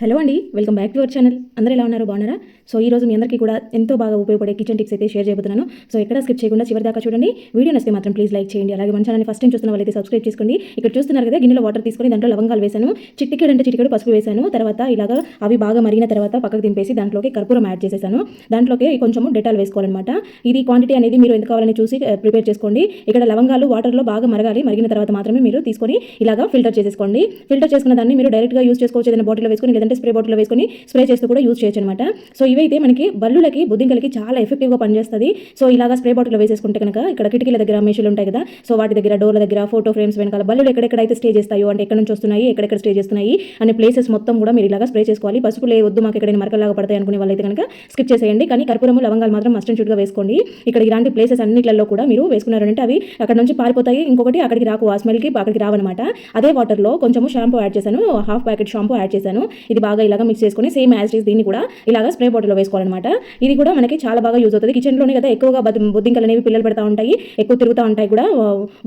Hello అండి, welcome back to our channel. అందరూ ఎలా ఉన్నారు? బాగున్నారా? సో ఈ రోజు మీ అందరికీ కూడా ఎంతో బాగా ఉపయోగపడే కిచెన్ టిప్స్ అయితే షేర్ చేయబోతున్నాను. సో ఎక్కడ స్కిప్ చేయకుండా చివరి దాకా చూడండి. వీడియో నచ్చితే మాత్రం ప్లీజ్ లైక్ చేయండి. అలాగే మన ఛానల్ని ఫస్ట్ టైం చూస్తున్న వాళ్ళైతే సబ్స్క్రైబ్ చేసుకోండి. ఇక్కడ చూస్తున్నారు కదా, గిన్నెలో వాటర్ తీసుకొని దాంట్లో లవంగాలు వేసాను, చిటికెడు పసుపు వేసాను. తర్వాత ఇలాగా అవి బాగా మరిగిన తర్వాత పక్కకు దింపేసి దాంట్లోకి కర్పూరం యాడ్ చేసేసాను. దాంట్లోకి కొంచెము డెటాల్ వేసుకోవాలన్నమాట. ఇది క్వాంటిటీ అనేది మీరు ఎంత కావాలని చూసి ప్రిపేర్ చేసుకోండి. ఇక్కడ లవంగాలు వాటర్లో బాగా మరగాలి. మరిగిన తర్వాత మాత్రమే మీరు తీసుకొని ఇలాగా ఫిల్టర్ చేసేసుకోండి. ఫిల్టర్ చేసుకున్న దాన్ని మీరు డైరెక్ట్గా యూస్ చేసుకోవచ్చు, ఏదైనా బాటిల్లో వేసుకొని లేదంటే స్ప్రే బాటిల్లో వేసుకొని స్ప్రే చేస్తూ కూడా యూజ్ చేయొచ్చు అనమాట. సో ఇవైతే మనకి బల్లులకి బొద్దింకలకి చాలా ఎఫెక్టివ్గా పనిచేస్తుంది. సో ఇలాగా స్ప్రే బాటిల్లో వేసేసుకుంటే కనుక ఇక్కడ కిటికీల దగ్గర మెషీలు ఉంటాయి కదా, సో వాటి దగ్గర డోర్ల దగ్గర ఫోటో ఫ్రేమ్స్ వెనకాల బల్లులు ఎక్కడెక్కడైతే స్టే చేస్తాయో, అంటే ఎక్కడ నుంచి వస్తున్నాయి ఎక్కడెక్కడ స్టే చేస్తున్నాయి అనే ప్లేసెస్ మొత్తం కూడా మీరు ఇలాగా స్ప్రే చేసుకోవాలి. పసుపు వద్దు మాకు ఎక్కడైనా మరకలాగా పడతాయి అనుకునే వాళ్ళైతే కనుక స్కిప్ చేసేయండి. కానీ కర్పూరము లవంగాలు మాత్రం మస్ట్ అండ్ షుడ్గా వేసుకోండి. ఇక్కడ ఇలాంటి ప్లేసెస్ అన్నిట్లలో కూడా మీరు వేసుకున్నారంటే అవి అక్కడ నుంచి పారిపోతాయి. ఇంకొకటి అక్కడికి రాకు, ఆ స్మెల్కి అక్కడికి రావన్నమాట. అదే వాటర్లో కొంచెము షాంపూ యాడ్ చేశాను, హాఫ్ ప్యాకెట్ షాంపూ యాడ్ చేశాను. ఇది బాగా ఇలాగా మిక్స్ చేసుకొని సేమ్ యాజ్ ఇస్ దీన్ని కూడా ఇలాగా స్ప్రే బాటిల్లో వేసుకోవాలన్నమాట. ఇది కూడా మనకి చాలా బాగా యూజ్ అవుతుంది. కిచెన్లోనే కదా ఎక్కువగా బొద్దింకలు అనేవి పిల్లలు పెడతా ఉంటాయి, ఎక్కువ తిరుగుతూ ఉంటాయి కూడా.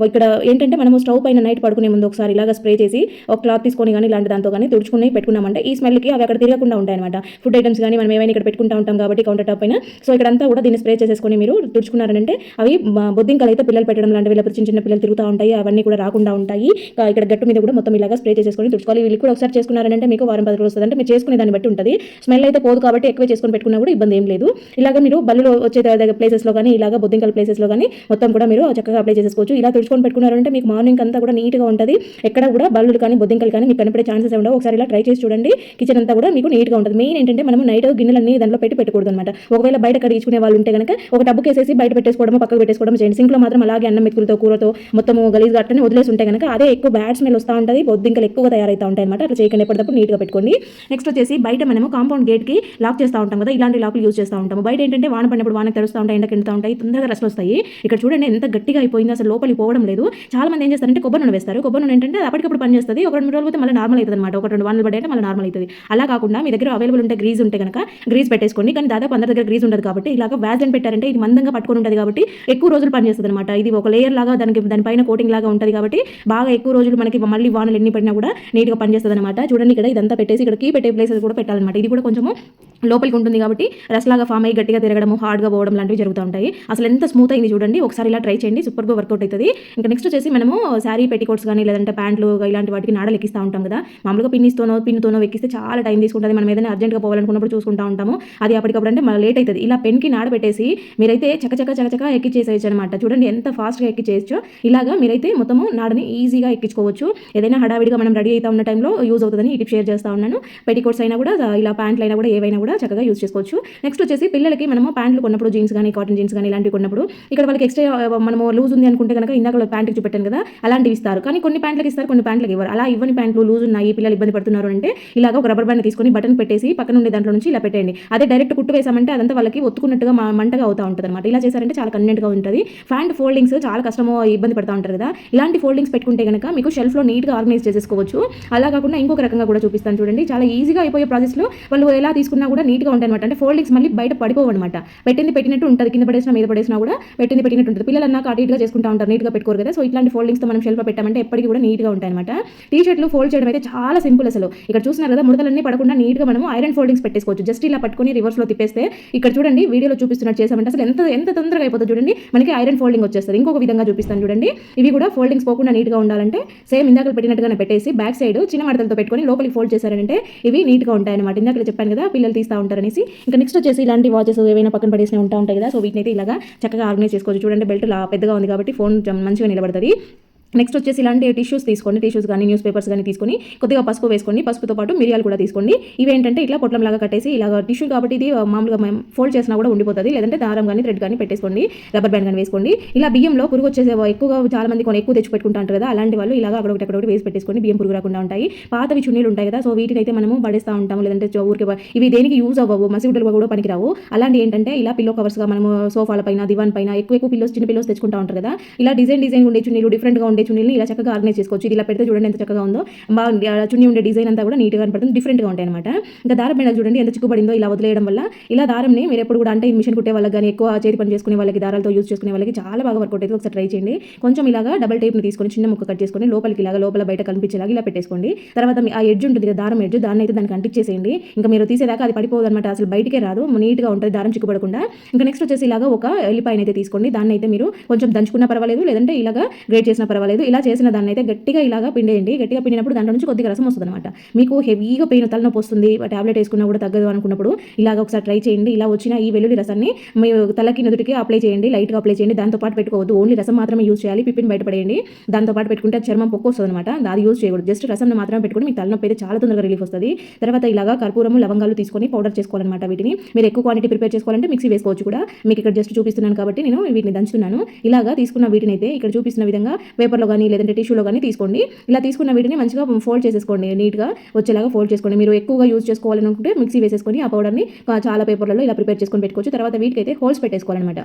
ఇక్కడ ఏంటంటే మనము స్టవ్ పైన నైట్ పడుకునే ముందు ఒకసారి ఇలాగా స్ప్రే చేసి ఒక క్లాత్ తీసుకొని కానీ ఇలాంటి దాంతో కానీ తుడుచుకుని పెట్టుకున్నామంటే ఈ స్మెల్కి అవి అక్కడ తిరగకుండా ఉంటాయి అనమాట. ఫుడ్ ఐటమ్స్ కానీ మనం ఏమైనా ఇక్కడ పెట్టుకుంటూ ఉంటాం కాబట్టి కౌంటర్ టాప్ పైన, సో ఇక్కడంతా కూడా దీన్ని స్ప్రే చేసేసుకొని మీరు తుడుచుకున్నారంటే అవి బొద్దింకలు అయితే పిల్లలు పెట్టడం లాంటివి, లేకపోతే చిన్న చిన్న పిల్లలు తిరుగుతూ ఉంటాయి, అవన్నీ కూడా రాకుండా ఉంటాయి. ఇక్కడ గట్టు మీద కూడా మొత్తం ఇలాగా స్ప్రే చేసేసుకొని తుడుచుకోవాలి. వీళ్ళు కూడా ఒకసారి చేసుకున్నారంటే మీకు వారం 10 రోజులు వస్తుంది. అంటే మీరు చేసుకునే దాన్ని బట్టి ఉంటుంది. స్మెల్ అయితే పోదు కాబట్టి ఎక్కువ చేసుకొని పెట్టుకున్నా కూడా ఇబ్బంది ఏం లేదు. ఇలాగ మీరు బల్లులో వచ్చే ప్లేసెస్లో కానీ ఇలాగ బొద్దింకల ప్లేసెస్లో కానీ మొత్తం కూడా మీరు చక్కగా అప్లై చేసుకోవచ్చు. ఇలా తుడుచుకొని పెట్టుకున్నారంటే మీకు మార్నింగ్ అంతా కూడా నీట్గా ఉంటుంది. ఎక్కడ కూడా బల్లులు కానీ బొద్దింకలు కానీ మీకు కనపడే ఛాన్సెస్ ఉండవు. ఒకసారి ఇలా ట్రై చేసి చూడండి. కిచెన్ అంతా కూడా మీకు నీట్గా ఉంటుంది. మెయిన్ ఏంటంటే మనం నైట్ గిన్నెలన్నీ దాంట్లో పెట్టకూడదు అనమాట. ఒకవేళ బయట కడిగించుకునే వాళ్ళు ఉంటే కనుక ఒక టబ్బుకి వేసేసి బయట పెట్టేసుకోవడం, పక్కకు పెట్టేసుకోవడం చేయండి. సింక్లో మాత్రం అలాగే అన్నం మెతుకులతో కూరతో మొత్తం గలీజ్గా అట్టనే వదిలేసి ఉంటే కనుక అదే ఎక్కువ బ్యాడ్ స్మెల్ వస్తూ ఉంటుంది, బొద్దింకలు ఎక్కువగా తయారవుతూ ఉంటాయి అనమాట. అట్లా చేయకుండా ఎప్పటికప్పుడు నీట్గా పెట్టుకోండి. నెక్స్ట్ వచ్చేసి బయట మనము కాంపౌండ్ గేట్కి లాక్ చేస్తూ ఉంటాం కదా, ఇలాంటి లాకులు యూజ్ చేస్తూ ఉంటాము. బయట ఏంటంటే వాన పడినప్పుడు వానకు తెరుస్తూ ఉంటాయి, ఎండకి ఎండుతూ ఉంటాయి, తొందరగా రస్ట్ వస్తాయి. ఇక్కడ చూడండి ఎంత గట్టిగా అయిపోయింది, అసలు లోపలికి పోవడం లేదు. చాలా మంది ఏం చేస్తారంటే కొబ్బరి నూనె వేస్తారు. కొబ్బరి నూనె ఏంటంటే అప్పటికప్పుడు పని చేస్తుంది, ఒక 2 రోజులు పోతే మళ్ళీ నార్మల్ అవుతుంది అనమాట. ఒక 2 వానలు పడి అంటే మళ్ళీ నార్మల్ అవుతుంది. అలా కాకుండా మీ దగ్గర అవైలబుల్ ఉంటే గ్రీజ్ ఉంటే కనుక గ్రీజ్ పెట్టేసుకోండి. కానీ దాదాపు అందరి దగ్గర గ్రీజ్ ఉండదు కాబట్టి ఇలాగ వ్యాజ్లైన్ పెట్టారంటే ఇది మందంగా పట్టుకొని ఉంటుంది కాబట్టి ఎక్కువ రోజులు పనిచేస్తుంది అనమాట. ఇది ఒక లేయర్ లాగా దానిపైన కోటింగ్ లాగా ఉంటుంది కాబట్టి బాగా ఎక్కువ రోజులు మనకి మళ్ళీ వానలు ఎన్ని పడినా కూడా నీట్గా పనిచేస్తుంది అనమాట. చూడండి ఇక్కడ ఇదంతా పెట్టేసి ఇక్కడ కీ పెట్టే ప్లేసెస్ కూడా పెట్టాలన్నమాట. ఇది కూడా కొంచెము లోపలికి ఉంటుంది కాబట్టి రస్ లాగా ఫామ్ అయ్యి గట్టిగా తిరగడం, హార్డ్గా పోవడం లాంటివి జరుగుతూ ఉంటాయి. అసలు ఎంత స్మూత్ అయింది చూడండి. ఒకసారి ఇలా ట్రై చేయండి, సూపర్గా వర్కౌట్ అవుతుంది. ఇంకా నెక్స్ట్ వచ్చేసి మనము శారీ పెట్టికోట్స్ కానీ లేదంటే ప్యాంట్లు ఇలాంటి వాటికి నాడలు ఎక్కిస్తూ ఉంటాం కదా. మామూలుగా పిన్నుతోనో ఎక్కిస్తే చాలా టైం తీసుకుంటుంది. మనం ఏదైనా అర్జెంట్గా పోవాలనుకున్నప్పుడు చూసుకుంటూ ఉంటాము, అది అప్పటికప్పుడు అంటే మళ్ళీ లేట్ అవుతుంది. ఇలా పెన్కి నాడ పెట్టేసి మీరైతే చకచక ఎక్కించేసేయచ్చు అనమాట. చూడండి ఎంత ఫాస్ట్గా ఎక్కించేయచ్చు. ఇలాగా మీరైతే మొత్తము నాడని ఈజీగా ఎక్కించుకోవచ్చు. ఏదైనా హడావిడిగా మనం రెడీ అవుతా ఉన్న టైంలో యూజ్ అవుతుందని ఈ టిప్ షేర్ చేస్తూ ఉన్నాను. పెట్టికోట్స్ అయినా కూడా ఇలా ప్యాంట్లు అయినా కూడా ఏవైనా కూడా చక్కగా యూజ్ చేసుకోవచ్చు. నెక్స్ట్ వచ్చేసి పిల్లలకి మనము ప్యాంట్లు కొన్నప్పుడు జీన్స్ కానీ కాటన్ జీన్స్ కానీ ఇలాంటివి కొన్నప్పుడు ఇక్కడ వాళ్ళకి ఎక్స్ట్రా మనము లూజ్ ఉంది అనుకుంటే కనుక ఇందాక ప్యాంట్కి చూపెట్టాను కదా, అలాంటివి ఇస్తారు. కానీ కొన్ని ప్యాంట్లకి ఇస్తారు, కొన్ని ప్యాంట్లకి ఇవ్వరు. అలా ఇవ్వని ప్యాంట్లు లూజ్ ఉన్నాయి, పిల్లలు ఇబ్బంది పడుతున్నారు అంటే ఇలాగ ఒక రబ్బర్ బ్యాండ్ తీసుకొని బటన్ పెట్టేసి పక్కన ఉండే దాంట్లో నుంచి ఇలా పెట్టండి. అదే డైరెక్ట్ కుట్టు వేసామంటే అదంతా వాళ్ళకి ఒత్తుకున్నట్టుగా మంటగా అవుతూ ఉంటుంది అనమాట. ఇలా చేశారంటే చాలా కన్వీనియంట్గా ఉంటుంది. ప్యాంట్ ఫోల్డింగ్స్ చాలా కష్టమో ఇబ్బంది పడుతూ ఉంటారు కదా, ఇలాంటి ఫోల్డింగ్స్ పెట్టుకుంటే కనుక మీకు షెల్ఫ్లో నీట్గా ఆర్గనైజ్ చేసేసుకోవచ్చు. అలా కాకుండా ఇంకొక రకంగా కూడా చూపిస్తాను చూడండి. చాలా ఈజీగా అయిపోయే ప్రాసెస్లో వాళ్ళు ఎలా తీసుకున్నా కూడా నీట్గా ఉంటాయి అనమాట. అంటే ఫోల్డింగ్స్ మళ్ళీ బయట పడిపోవు అనమాట. పెట్టింది పెట్టినట్టు ఉంటుంది, కింద పడేసినా మీద పడేసినా కూడా పెట్టింది పెట్టినట్టు ఉంటుంది. పిల్లలన్నా అటుగా చేసుకుంటూ ఉంటారు, నీట్గా పెట్టుకోరు కదా. సో ఇట్లాంటి ఫోల్డింగ్స్తో మనం షెల్ఫ్లో పెట్టామంటే ఎప్పటికీ కూడా నీట్గా ఉంటాయి అనమాట. టీ షర్ట్లు ఫోల్డ్ చేయడం అయితే చాలా సింపుల్. అసలు ఇక్కడ చూస్తున్నారు కదా, ముడతలన్నీ పడకుండా నీట్గా మనం ఐరన్ ఫోల్డింగ్స్ పెట్టేసుకోవచ్చు. జస్ట్ ఇలా పట్టుకొని రివర్స్లో తిప్పేస్తే ఇక్కడ చూడండి వీడియోలో చూపిస్తున్నట్టు చేసామంటే అసలు ఎంత తొందరగా అయిపోతుంది చూడండి. మనకి ఐరన్ ఫోల్డింగ్ వచ్చేస్తుంది. ఇంకొక విధంగా చూపిస్తాను చూడండి. ఇవి కూడా ఫోల్డింగ్స్ పోకుండా నీట్గా ఉండాలంటే సేమ్ ఇందాక పెట్టినట్టుగానే పెట్టేసి బ్యాక్ సైడ్ చిన్న మడతలతో పెట్టుకొని లోపలికి ఫోల్డ్ చేశారంటే ఇవి నీట్గా ఉంటాయి అనమాట. ఇందాక చెప్పాను కదా పిల్లలు తీస్తూ ఉంటారనేసి. ఇంకా నెక్స్ట్ వచ్చేసి ఇలాంటి వాచెస్ ఏవైనా పక్కన పడేసి ఉంటాయి కదా, సో వీటిని అయితే ఇలాగా చక్కగా ఆర్గనైజ్ చేసుకోవచ్చు. చూడండి బెల్ట్ పెద్దగా ఉంది కాబట్టి ఫోన్ మంచిగా నిలబడుతుంది. నెక్స్ట్ వచ్చేసి ఇలాంటి టిష్యూస్ తీసుకోండి. టిష్యూస్ కానీ న్యూస్ పేపర్స్ కానీ తీసుకొని కొద్దిగా పసుపు వేసుకోండి. పసుపుతో పాటు మిరియాలు కూడా తీసుకోండి. ఇవేంటంటే ఇట్లా పొట్లంలాగా కట్టేసి ఇలాగ టిష్యూ కాబట్టి ఇది మామూలుగా ఫోల్డ్ చేసినా కూడా ఉండిపోతుంది. లేదంటే దారం కానీ థ్రెడ్ కానీ పెట్టేసుకోండి, రబ్బర్ బ్యాండ్ కానీ వేసుకోండి. ఇలా బియ్యంలో పురుగు వచ్చేసి ఎక్కువగా చాలా మంది ఎక్కువ తెచ్చి పెట్టుకుంటారు కదా, అలాంటి వాళ్ళు ఇలాగ అక్కడొకటి వేసి పెట్టేసుకోండి. బియ్యం పురుగు రాకుండా ఉంటాయి. పాతవి చున్నీలు ఉంటాయి కదా, సో వీటిని అయితే మనము పడేస్తూ ఉంటాము. లేదంటే ఊరికి ఇవి దేనికి యూజ్ అవ్వవు, మసిగుడ్డలు కూడా పనికిరావు. అలాంటి ఏంటంటే ఇలా పిల్లో కవర్స్గా మనము సోఫాల పైన దివాన్ పైన ఎక్కువ పిల్లోస్ చిన్న పిల్లోస్ తెచ్చుకుంటూ ఉంటారు కదా, ఇలా డిజైన్ ఉండే చున్నీలు, డిఫరెంట్గా ఉండే చున్నీని ఇలా చక్కగా ఆర్గనైజ్ చేసుకోవచ్చు. ఇది ఇలా పెడితే చూడండి ఎంత చక్కగా ఉందో. చున్నీ ఉండే డిజైన్ అంతా కూడా నీట్గా కనపడుతుంది, డిఫరెంట్గా ఉంటాయి అనమాట. ఇంకా దారం బిళ్ళలు చూడండి ఎంత చిక్కుబడిందో ఇలా వదిలేయడం వల్ల. ఇలా దారంని మీరు ఎప్పుడు కూడా అంటే మిషన్ కుట్టే వాళ్ళకి కానీ, ఎక్కువ చేతి పని చేసుకునే వాళ్ళకి, దారాలతో యూజ్ చేసుకునే వాళ్ళకి చాలా బాగా వర్కౌట్ అయితే ఒకసారి ట్రై చేయండి. కొంచెం ఇలాగా డబల్ టేప్ని తీసుకొని చిన్న ముక్క కట్ చేసుకొని లోపలికి ఇలాగా లోపల బయట కనిపించేలాగా ఇలా పెట్టేసుకోండి. తర్వాత ఆ ఎడ్జ్ ఉంటుంది కదా దారం ఎడ్జ్, దాన్ని అయితే దానికి అంటించేసేయండి. ఇంకా మీరు తీసేదాకా అది పడిపోదు అనమాట, అసలు బయటికే రాదు, నీట్గా ఉంటుంది దారం చిక్కుపడకుండా. ఇంకా నెక్స్ట్ వచ్చేసి ఇలాగా ఒక ఎల్లిపాయని అయితే తీసుకోండి. దాన్ని అయితే మీరు కొంచెం దంచుకున్నా పర్వాలేదు, లేదంటే ఇలాగా గ్రేట్ చేసినా పర్వాలేదు. ఇలా చేసిన దాన్ని అయితే గట్టిగా ఇలాగా పిండేయండి. గట్టిగా పిండినప్పుడు దాంట్లో నుంచి కొద్దిగా రసం వస్తుంది అనమాట. మీకు హెవీగా పెయిన్ తలనొప్పి వస్తుంది, టాబ్లెట్ వేసుకున్నా కూడా తగ్గదు అనుకున్నప్పుడు ఇలాగ ఒకసారి ట్రై చేయండి. ఇలా వచ్చిన ఈ వెల్లుల్లి రసాన్ని మీ తలకి నుదుటికి అప్లై చేయండి, లైట్గా అప్లై చేయండి. దాంతో పాటు పెట్టుకోవద్దు, ఓన్లీ రసం మాత్రమే యూజ్ చేయాలి. పిప్పిని బయటపడేయండి. దాంతో పాటు పెట్టుకుంటే చర్మం పొక్కు వస్తుంది అనమాట, అది యూజ్ చేయకూడదు. జస్ట్ రసం మాత్రమే పెట్టుకుని మీకు తలనొప్పి అయితే చాలా తొందరగా రిలీఫ్ వస్తుంది. తర్వాత ఇలాగా కర్పూరము లవంగాలు తీసుకొని పౌడర్ చేసుకోవాలన్నమాట. వీటిని మీరు ఎక్కువ క్వాంటిటీ ప్రిపేర్ చేసుకోవాలంటే మిక్సీ వేసుకోవచ్చు కూడా. మీకు ఇక్కడ జస్ట్ చూపిస్తున్నాను కాబట్టి నేను వీటిని దంచుతున్నాను. ఇలాగా తీసుకున్న వీటిని అయితే ఇక్కడ చూపిస్తున్న విధంగా పేపర్లో కానీ లేదంటే టిష్యూలో కానీ తీసుకోండి. ఇలా తీసుకున్న వీటిని మంచిగా ఫోల్డ్ చేసేసుకోండి, నీట్గా వచ్చేలాగా ఫోల్డ్ చేసుకోండి. మీరు ఎక్కువగా యూజ్ చేసుకోవాలనుకుంటే మిక్సీ వేసేసుకొని ఆ పౌడర్ని చాలా పేపర్లలో ఇలా ప్రిపేర్ చేసుకొని పెట్టుకోవచ్చు. తర్వాత వీటికైతే హోల్స్ పెట్టేసుకోవాలన్నమాట.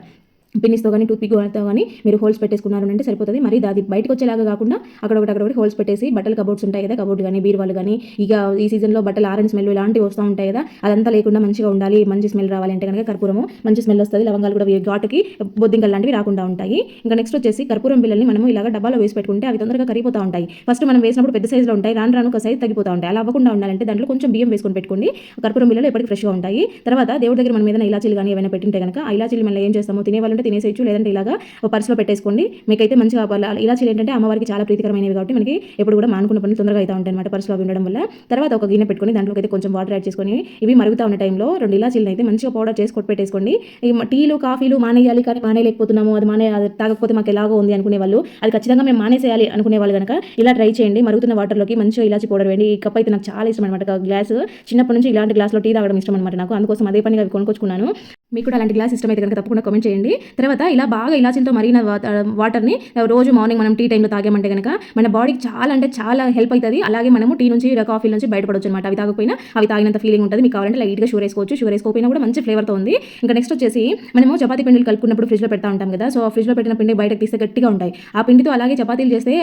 పిన్నిస్తో కానీ టూత్ పిక్తో కానీ మీరు హోల్స్ పెట్టేసుకున్నారు అంటే సరిపోతుంది. మరి అది బయటకు వచ్చేలాగా కాకుండా అక్కడ హోల్స్ పెట్టేసి బట్టల కబోర్డ్స్ ఉంటాయి కదా, కబోర్డ్ కానీ బీరువాలు కానీ, ఇక ఈ సీజన్లో బట్టలు ఆరెంజ్ స్మెల్ ఇలాంటివి వస్తూ ఉంటాయి కదా, అదంతా లేకుండా మంచిగా ఉండాలి, మంచి స్మెల్ రావాలంటే కనుక కర్పూరము మంచి స్మెల్ వస్తుంది. లవంగాలు కూడా ఘాటుకి బొద్దింకలు లాంటివి రాకుండా ఉంటాయి. ఇంకా నెక్స్ట్ వచ్చేసి కర్పూరం బిళ్ళల్ని మనం ఇలాగ డబ్బాలో వేసి పెట్టుకుంటే అవి తొందరగా కరిగిపోతూ ఉంటాయి. ఫస్ట్ మనం వేసినప్పుడు పెద్ద సైజులో ఉంటాయి, రాను రాను ఒక సైజ్ తగ్గిపోతూ ఉంటాయి. అలా అవ్వకుండా ఉండాలంటే దాంట్లో కొంచెం బియ్యం వేసుకొని పెట్టుకోండి. కర్పూరం బిళ్ళలు ఎప్పటికీ ఫ్రెష్గా ఉంటాయి. తర్వాత దేవుడి దగ్గర మనం ఏదైనా ఇలాచీలు కానీ ఏమైనా పెట్టింటే కనుక ఆ ఇలాచీలు మనం ఏం చేస్తామో తినేవాళ్ళంటే తినేసేయచ్చు, లేదంటే ఇలాగా పర్సులో పెట్టేసుకోండి. మీకైతే మంచిగా ఇలాచీలు ఏంటంటే అమ్మవారికి చాలా ప్రీతికరమైనవి కాబట్టి మనకి ఎప్పుడు కూడా మానుకున్న పనులు తొందరగా అవుతా ఉంటాయి అనమాట పర్సులో ఉండడం వల్ల. తర్వాత ఒక గిన్నె పెట్టుకొని దాంట్లోకి అయితే కొంచెం వాటర్ యాడ్ చేసుకొని ఇవి మరుగుతా ఉన్న టైంలో 2 ఇలాచీలను అయితే మంచిగా పౌడర్ చేసి కొట్టి పెట్టేసుకోండి. ఈ టీలు కాఫీలు మానేయాలి కానీ మానేయలేకపోతున్నాము, అది తాగకపోతే మాకు ఎలాగో ఉంది అనుకునే వాళ్ళు, అది ఖచ్చితంగా మేము మానేసేయాలి అనుకునే వాళ్ళు కనుక ఇలా ట్రై చేయండి. మరుగుతున్న వాటర్లోకి మంచిగా ఇలాచీ పౌడర్ వేయండి. ఈ కప్ అయితే నాకు చాలా ఇష్టం అనమాట. గ్లాస్ చిన్నప్పటి నుంచి ఇలాంటి గ్లాస్లో టీ తాగడం ఇష్టం అనమాట నాకు, అందుకోసం అదే పనిగా అవి కొనుక్కొచ్చుకున్నాను. మీకు కూడా అలాంటి గ్లాస్ ఇష్టమైతే కనుక తప్పకుండా కామెంట్ చేయండి. తర్వాత ఇలా బాగా ఇలాచీలతో మరిగిన వాటర్ని రోజు మార్నింగ్ మనం టీ టైంలో తాగామంటే కనుక మన బాడీకి చాలా అంటే చాలా హెల్ప్ అవుతుంది. అలాగే మనము టీ నుంచి కాఫీ నుంచి బయటపడవచ్చు అనమాట. అవి తాగకపోయినా అవి తాగినంత ఫీలింగ్ ఉంటుంది. మీకు కావాలంటే లైట్గా షుగర్ వేసుకోవచ్చు, షుగర్ వేసుకోకపోయినా కూడా మంచి ఫ్లేవర్తో ఉంది. ఇంకా నెక్స్ట్ వచ్చేసి మనము చపాతీ పిండిలు కలుపుకున్నప్పుడు ఫ్రిడ్జ్లో పెడతా ఉంటాం కదా, సో ఫ్రిడ్జ్లో పెట్టిన పిండి బయటకు తీస్తే గట్టిగా ఉంటాయి. ఆ పిండితో అలాగే చపాతీలు చేస్తే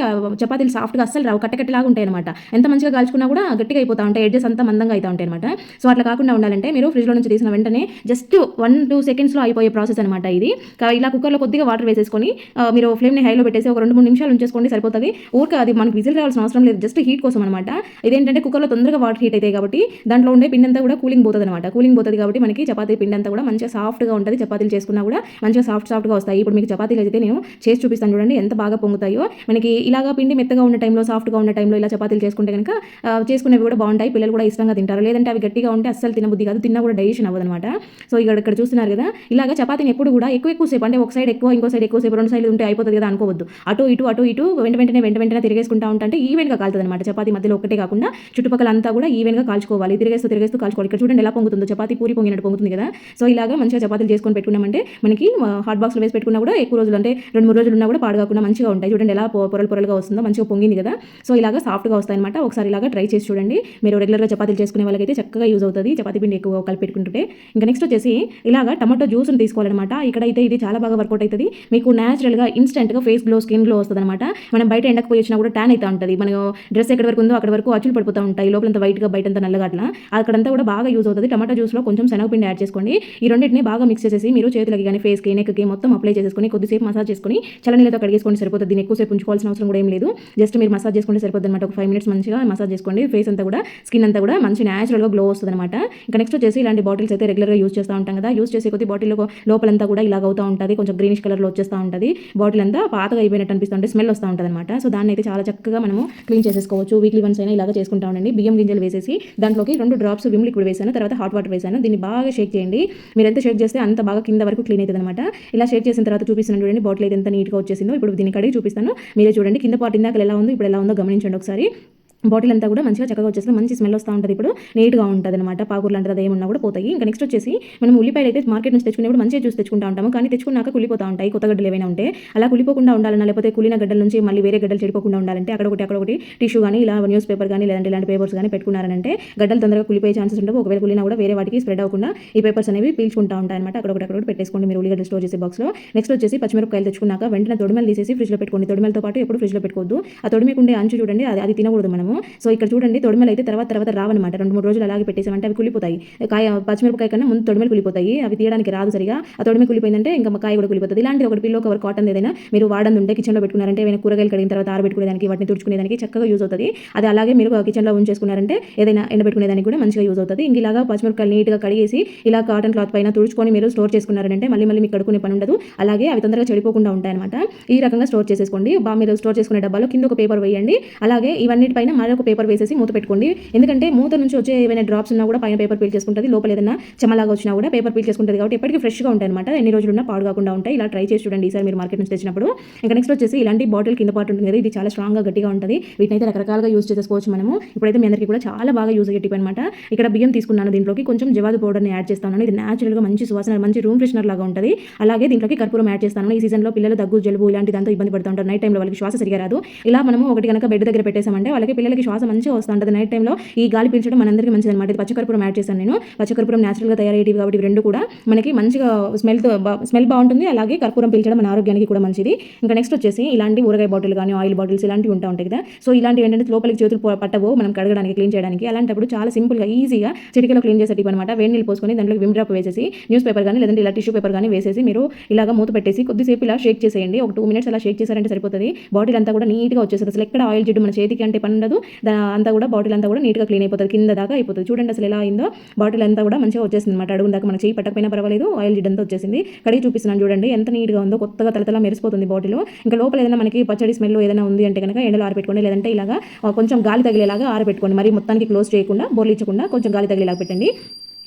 చపాతీలు సాఫ్ట్గా అస్సలు రావు, కట్టకట్టలాగా ఉంటాయి అనమాట. ఎంత మంచిగా కాల్చుకున్నా కూడా గట్టిగా అయిపోతా ఉంటాయి, ఎడ్జెస్ అంతా మందంగా అవుతా ఉంటాయి అనమాట. సో అట్లా కాకుండా ఉండాలంటే మీరు ఫ్రిడ్జ్లో నుంచి తీసిన వెంటనే జస్ట్ 1-2 సెకండ్స్లో అయిపోయే ప్రాసెస్ అనమాట ఇది. ఇలా కుక్కర్లో కొద్దిగా వాటర్ వేసేసుకొని మీరు ఫ్లేమ్ని హైలో పెట్టేసి ఒక 2-3 నిమిషాలు ఉంచేసుకోండి, సరిపోతుంది. ఊరికే అది మనకి విజిల్ రావాల్సిన అవసరం లేదు, జస్ట్ హీట్ కోసం అనమాట. ఇదేంటంటే కుక్కర్లో తొందరగా వాటర్ హీట్ అవుతాయి కాబట్టి దాంట్లో ఉండే పిండి అంతా కూడా కూలింగ్ పోతుంది అనమాట. కూలింగ్ పోతుంది కాబట్టి మనకి చపాతీ పిండి అంతా కూడా మంచిగా సాఫ్ట్గా ఉంటుంది. చపాతీలు చేసుకున్నా కూడా మంచిగా సాఫ్ట్గా వస్తాయి. ఇప్పుడు మీకు చపాతీలు అయితే నేను చేసి చూపిస్తాను చూడండి ఎంత బాగా పొంగుతాయో. మనకి ఇలాగా పిండి మెత్తగా ఉన్న టైంలో, సాఫ్ట్గా ఉన్న టైంలో ఇలా చపాతీలు చేసుకుంటే కనుక చేసుకునేవి కూడా బాగుంటాయి, పిల్లలు కూడా ఇష్టంగా తింటారు. లేదంటే అవి గట్టిగా ఉంటే అస్సలు తినబుద్ధి కాదు, తిన్నా కూడా డైజెషన్ అవ్వదు అనమాట. సో ఇక్కడ చూస్తున్నారు కదా, ఇలాగా చపాతీని ఎప్పుడు కూడా ఎక్కువ సేపు అంటే ఒక సైడ్ ఎక్కువ ఇంకో సైడ్ ఎక్కువ సేపు 2 సైడ్లు ఉంటే అయిపోతుంది కదా అనుకోవద్దు. అటు ఇటు వెంటనే తిరిగేసుకుంటా ఉంటే ఈవెన్గా కాలుతుంది అనమాట. చపాతీ మధ్యలో ఒకటే కాకుండా చుట్టుపక్కల అంతా కూడా ఈవెన్గా కాల్చుకోవాలి, తిరిగేస్తూ కాల్చుకోవాలి. ఇక్కడ చూడండి ఎలా పొంగుతుందో, చపాతీ పూరి పొంగినట్టు పొంగుతుంది కదా. సో ఇలాగా మంచిగా చపాతీలు చేసుకొని పెట్టుకున్నామంటే మనకి హాట్ బాక్స్లో వేసి పెట్టుకున్నా కూడా ఎక్కువ రోజులు అంటే 2-3 రోజులు ఉన్నా కూడా పాడుగాకుండా మంచిగా ఉంటాయి. చూడండి ఎలా పొరలుగా వస్తుందో, మంచిగా పొంగింది కదా. సో ఇలాగా సాఫ్ట్గా వస్తాయి అనమాట. ఒకసారి ఇలాగా ట్రై చేసి చూడండి. మీరు రెగ్యులర్గా చపాతీలు చేసుకునే వాళ్ళకైతే చక్కగా యూజ్ అవుతుంది, చపాతీ పిండి ఎక్కువ కలిపి పెట్టుకుంటుంటే. ఇంకా నెక్స్ట్ వచ్చేసి ఇలాగా టమాటో జ్యూస్ని తీసుకోవాలన్నమాట. ఇక్కడైతే ఇది చాలా బాగా వర్కౌట్ అవుతుంది. మీకు న్యాచురల్గా ఇన్స్టెంట్గా ఫేస్ గ్లో, స్కిన్ గ్లో వస్తుంది అనమాట. మనం బయట ఎండకు పోయి వచ్చినా కూడా ట్యాన్ అవుతూ ఉంటుంది. మన డ్రెస్ ఎక్కడి వరకు ఉందో అక్కడ వరకు అచ్చులు పడిపోతూ ఉంటాయి, లోపలంతా వైట్గా బయటంతా నల్లగా అట్లా. అక్కడంతా కూడా బాగా యూజ్ అవుతుంది. టమాటో జ్యూస్లో కొంచెం శనగపిండి యాడ్ చేసుకోండి. ఈ రెండింటిని బాగా మిక్స్ చేసేసి మీరు చేతులకి కానీ ఫేస్కి, నెక్కి మొత్తం అప్లై చేసుకొని కొద్దిసేపు మసాజ్ చేసుకొని చల్లనీళ్ళతో కడిగేసుకోండి, సరిపోతుంది. దీన్ని ఎక్కువసేపు ఉంచుకోవాల్సిన అవసరం కూడా ఏం లేదు. జస్ట్ మీరు మసాజ్ చేసుకుంటే సరిపోతుంది అనమాట. ఒక 5 minutes మంచిగా మసాజ్ చేసుకోండి. ఫేస్ అంతా కూడా, స్కిన్ అంతా కూడా మంచి న్యాచురల్గా గ్లో వస్తుంది అనమాట. ఇంకా నెక్స్ట్ వచ్చేసి ఇలాంటి బాటిల్స్ అయితే రెగ్యులర్గా యూజ్ చేస్తూ ఉంటాం కదా. యూజ్ చేసే కొద్ది బాటిల్ లోపలంతా కూడా ఇలాగ అవుతూ ఉంటుంది, కొంచెం గ్రీనిష్ కలర్లో వచ్చేస్తూ ఉంటుంది. బాటిల్ అంతా పాతగా అయిపోయినట్టు అనిపిస్తుంటే స్మెల్ వస్తూ ఉంటుంది అనమాట. సో దాన్ని అయితే చాలా చక్కగా మనము క్లీన్ చేసేసుకోవచ్చు. వీక్లీ వన్స్ అయినా ఇలాగ చేసుకుంటా ఉండండి. బియ్యం గింజలు వేసేసి దాంట్లోకి 2 drops విమ్ లిక్విడ్ వేసాను, తర్వాత హాట్ వాటర్ వేసాను. దీన్ని బాగా షేక్ చేయండి. మీరు ఎంత షేక్ చేస్తే అంత బాగా కింద వరకు క్లీన్ అవుతుంది అనమాట. ఇలా షేక్ చేసిన తర్వాత చూపిస్తున్నాను చూడండి, బాటిల్ అయితే ఎంత నీట్గా వచ్చేసిందో. ఇప్పుడు దీన్ని కడిగి చూపిస్తాను, మీరే చూడండి. కింద పార్ట్ ఇందాక ఎలా ఉందో ఇప్పుడు ఎలా ఉందో గమనించండి ఒకసారి. బాటిల్ అంతా కూడా మంచిగా చక్కగా వచ్చేస్తుంది, మంచి స్మెల్ వస్తూ ఉంటుంది. ఇప్పుడు నీట్గా ఉంటుంది అనమాట, పాకులు లాంటిది అది ఏమన్నా కూడా పోతాయి. ఇంకా నెక్స్ట్ వచ్చేసి మనం ఉల్లిపాయలు అయితే మార్కెట్ నుంచి తెచ్చుకునేప్పుడు మంచిగా చూసి తెచ్చుకుంటా ఉంటాము, కానీ తెచ్చుకున్నాక కులిపోతూ ఉంటాయి కొత్త గడ్డలు ఏమైనా ఉంటే. అలా కులిపోకుండా ఉండాలన్నా, లేకపోతే కులిన గడ్డల నుంచి మళ్ళీ వేరే గడ్డలు చెడిపోకుండా ఉండాలంటే అక్కడ ఒకటి టిష్యూ కానీ ఇలా న్యూస్ పేపర్ కానీ లేదంటే ఇలాంటి పేపర్స్ కానీ పెట్టుకున్నారంటే గడ్డలు తొందరగా కులిపోయే ఛాన్సెస్ ఉండవు. ఒకవేళ కులినా కూడా వేరే వాటికి స్ప్రెడ్ అవ్వకుండా ఈ పేపర్స్ అనేవి పీల్చుకుంటూ ఉంటాయి అనమాట. అక్కడ పెట్టేసుకోండి మీరు ఉల్లిగడ్డలు స్టోర్ చేసే బాక్స్లో. నెక్స్ట్ వచ్చేసి పచ్చిమిరపకాయలు తెచ్చుకున్నాక వెంటనే తొడిమెలు తీసేసి ఫ్రిడ్జ్లో పెట్టుకోండి. తొడిమెలతో పాటు ఎప్పుడు ఫ్రిడ్జ్లో పెట్టుకోవద్దు. ఆ తొడిమేకుండే అంచు చూడండి, అది తినకూడదు మనము. సో ఇక్కడ చూడండి, తొడిమెలు అయితే తర్వాత రావన్నమాట. 2-3 రోజులు అలాగే పెట్టేసామంటే అవి కులిపోతాయి. పచ్చిమిరపకాయ కన్నా ముందు తొడిమెలు కులిపోతాయి, అవి తీయడానికి రాదు సరిగా. ఆ తొడిమె కులిపోయిందంటే ఇంకా కాయ కూడా కులిపోతుంది. ఇలాంటి ఒకటి పిల్లో కవర్ కాటన్ ఏదైనా మీరు వాడంది ఉంటే కిచెన్లో పెట్టుకున్నారంటే ఏమైనా కూరగాయలు కడిగిన తర్వాత ఆరబెట్టుకునేదానికి, వాటిని తుడుచుకునేదానికి చక్కగా యూజ్ అవుతుంది. అది అలాగే మీరు కిచెన్లో ఉంచేసుకున్నారంటే ఏదైనా ఎండబెట్టుకునేదానికి కూడా మంచిగా యూజ్ అవుతుంది. ఇంక ఇలాగా పచ్చిమిరపకాయలు నీట్గా కడిగేసి ఇలా కాటన్ క్లాత్ పైన తుడుచుకొని మీరు స్టోర్ చేసుకున్నారంటే మళ్ళీ మీకు కడుక్కునే పని ఉండదు. అలాగే అవి తొందరగా చెడిపోకుండా ఉంటాయన్నమాట. ఈ రకంగా స్టోర్ చేసేసుకోండి. మీరు స్టోర్ చేసుకునే డబ్బాలో కింద ఒక పేపర్ వేయండి. అలాగే ఇవన్నిటిపైన మరొక పేపర్ వేసేసి మూత పెట్టుకోండి. ఎందుకంటే మూత నుంచి వచ్చే ఏమైనా డ్రాప్స్ ఉన్నా కూడా పైన పేపర్ పీల్ చేసుకుంటుంది, లోపల ఏదైనా చెమలాగా వచ్చినా కూడా పేపర్ పీల్ చేసుకుంటుంది. కాబట్టి ఎప్పటికీ ఫ్రెష్గా ఉంటాయి అనమాట, ఎన్ని రోజులున్నా పాడు కాకుండా ఉంటాయి. ఇలా ట్రై చేసి చూడండి ఈసారి మీరు మార్కెట్ నుంచి తెచ్చినప్పుడు. ఇంకా నెక్స్ట్ వచ్చేసి ఇలాంటి బాటిల్ కింద పాటు ఉంటుంది కదా, ఇది చాలా స్ట్రాంగ్గా గట్టిగా ఉంటుంది. వీటిని అయితే రకరకాలుగా యూజ్ చేసుకోవచ్చు మనము. ఇప్పుడైతే మీ అందరికీ కూడా చాలా బాగా యూజ్ అయ్యే టిప్ అనమాట. ఇక్కడ బియ్యం తీసుకున్నాను, దీంట్లోకి కొంచెం జవాదు పౌడర్ని యాడ్ చేస్తాను. ఇది న్యాచురల్గా మంచి సువాసన, మంచి రూమ్ ఫ్రెషనర్ లాగా ఉంటుంది. అలాగే దీంట్లోకి కర్పూరం యాడ్ చేస్తాను. ఈ సీజన్లో పిల్లలు దగ్గు జలుబు ఇలాంటి దాంతో ఇబ్బంది పడుతూ ఉంటారు. నైట్ టైంలో వాళ్ళకి శ్వాస సరిగా రాదు. ఇలా మనము ఒకటి కనుక బెడ్ దగ్గర పెట్టేసామంటే వాళ్ళకి పిల్లలకి శ్వాస మంచిగా వస్తూ ఉంటుంది. నైట్ టైంలో ఈ గాలి పీల్చడం మనందరికీ మంచిది అనమాట. ఇది పచ్చకర్పూరం యాడ్ చేశాను నేను. పచ్చకర్పూరం న్యాచురల్గా తయారయ్యేవి కాబట్టి రెండు కూడా మనకి మంచిగా స్మెల్ బాగుంటుంది. అలాగే కర్పూరం పీల్చడం మన ఆరోగ్యానికి కూడా మంచిది. ఇంకా నెక్స్ట్ వచ్చేసి ఇలాంటి ఊరగాయ బాటిల్ కానీ ఆయిల్ బాటిల్స్ ఇలాంటివి ఉంటాయి కదా. సో ఇలాంటివి ఏంటంటే లోపలికి చేతులు పట్టవు మనం కడగడానికి, క్లీన్ చేయడానికి. అలాంటప్పుడు చాలా సింపుల్గా ఈజీగా చిటికలో క్లీన్ చేసే టిప్ అనమాట. వేడి నీళ్ళు పోసుకొని దాంట్లో విమ్ డ్రాప్ వేసేసి న్యూస్ పేపర్ కానీ లేదంటే ఇలా టిష్యూ పేపర్ కానీ వేసేసి మీరు ఇలాగా మూత పెట్టేసి కొద్దిసేపు ఇలా షేక్ చేసేయండి. ఒక 2 మినిట్స్ అలా షేక్ చేశారంటే సరిపోతుంది. బాటిల్ అంతా కూడా నీట్గా వచ్చేస్తుంది. అసలు ఎక్కడ ఆయిల్ జిడ్డు మన చేతికి అంటే పని ఉండదు. అంతా కూడా బాటిల్ అంతా కూడా నీట్గా క్లీన్ అయిపోతుంది, కింద దాకా అయిపోతుంది. చూడండి అసలు ఎలా అయిందో, బాటిల్ అంతా కూడా మంచిగా వచ్చేసింది అనమాట. అడుగు దాకా మన చేయి పట్టకపోయినా పర్వాలేదు, ఆయిల్ జిడ్ అంతా వచ్చేసింది. కడిగి చూపిస్తున్నాను చూడండి ఎంత నీట్గా ఉందో, కొత్తగా తలతలా మెరిసిపోతుంది బాటిల్. ఇంకా లోపల ఏదైనా మనకి పచ్చడి స్మెల్ ఏదైనా ఉంది అంటే కనుక ఎండలో ఆరబెట్టుకోండి, లేదంటే ఇలాగా కొంచెం గాలి తగిలేలాగా ఆరబెట్టుకోండి. మరి మొత్తానికి క్లోజ్ చేయకుండా, బోర్లిచ్చకుండా కొంచెం గాలి తగిలేలాగా పెట్టండి.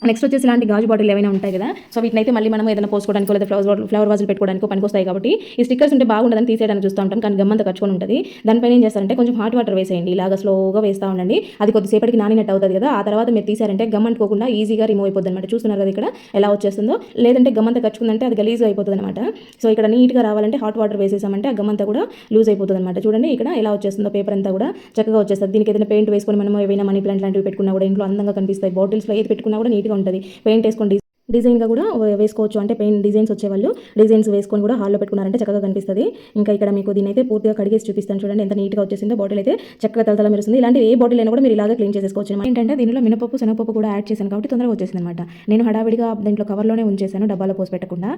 నెక్స్ట్ వచ్చేసి ఇలాంటి గాజు బాటిల్ ఏమైనా ఉంటాయి కదా, సో వీటినైతే మళ్ళీ మనం ఏదైనా పోసుకోవడానికి లేదా ఫ్లవర్ వాజులు పెట్టుకోవడానికి పనికొస్తాయి. కాబట్టి ఈ స్టిక్కర్స్ ఉంటే బాగుండదని తీసేయడానికి చూస్తూ ఉంటాం, కానీ గమ్మంతా కచ్చుకొని ఉంటుంది. దానిపైన ఏం చేస్తారంటే కొంచెం హాట్ వాటర్ వేసేయండి. ఇలాగ స్లోగా వేస్తూ ఉండండి. అది కొద్దిసేపటికి నానినట్టు అవుతుంది కదా. ఆ తర్వాత మీరు తీసారంటే గమ్ అంటుకోకుండా ఈజీగా రిమూవ్ అయిపోతుంది అనమాట. చూస్తున్నారు కదా ఇక్కడ ఎలా వచ్చేస్తుందో. లేదంటే గమ్మంతా కచ్చుకుందంటే అది గలీజ్గా అయిపోతుంది అనమాట. సో ఇక్కడ నీట్గా రావాలంటే హాట్ వాటర్ వేసేసామంటే ఆ గమ్మంతా కూడా లూజ్ అయిపోతుంది అనమాట. చూడండి ఇక్కడ ఎలా వచ్చేస్తుందో, పేపర్ అంతా కూడా చక్కగా వచ్చేస్తుంది. దీనికి ఏదైనా పెయింట్ వేసుకొని మనం ఏవైనా మనీ ప్లాంట్ లాంటివి పెట్టుకున్నా కూడా ఇంట్లో అందంగా కనిపిస్తాయి. బాటిల్స్లో ఏది పెట్టుకున్నా కూడా నీట్గా ఉంటుంది. పెయింట్ వేసుకోండి, డిజైన్గా కూడా వేసుకోవచ్చు. అంటే పెయింట్ డిజైన్స్ వచ్చేవాళ్ళు డిజైన్స్ వేసుకొని కూడా హాల్లో పెట్టుకున్నారంటే చక్కగా కనిపిస్తుంది. ఇంకా ఇక్కడ మీకు దీని అయితే పూర్తిగా కడిగేసి చూపిస్తాను చూడండి ఎంత నీట్గా వచ్చేసిందో. బాటిల్ అయితే చక్కగా తలతల మెరుస్తుంది. ఇలాంటి ఏ బాటిల్ అయినా కూడా మీరు ఇలాగే క్లీన్ చేసుకోవచ్చు. ఏంటంటే దీనిలో మినపప్పు శనగపప్పు కూడా యాడ్ చేశాను కాబట్టి తొందరగా వచ్చేసింది అనమాట. నేను హడావిడిగా దీంట్లో కవర్లోనే ఉంచేసాను, డబ్బాలో పోసి పెట్టకుండా.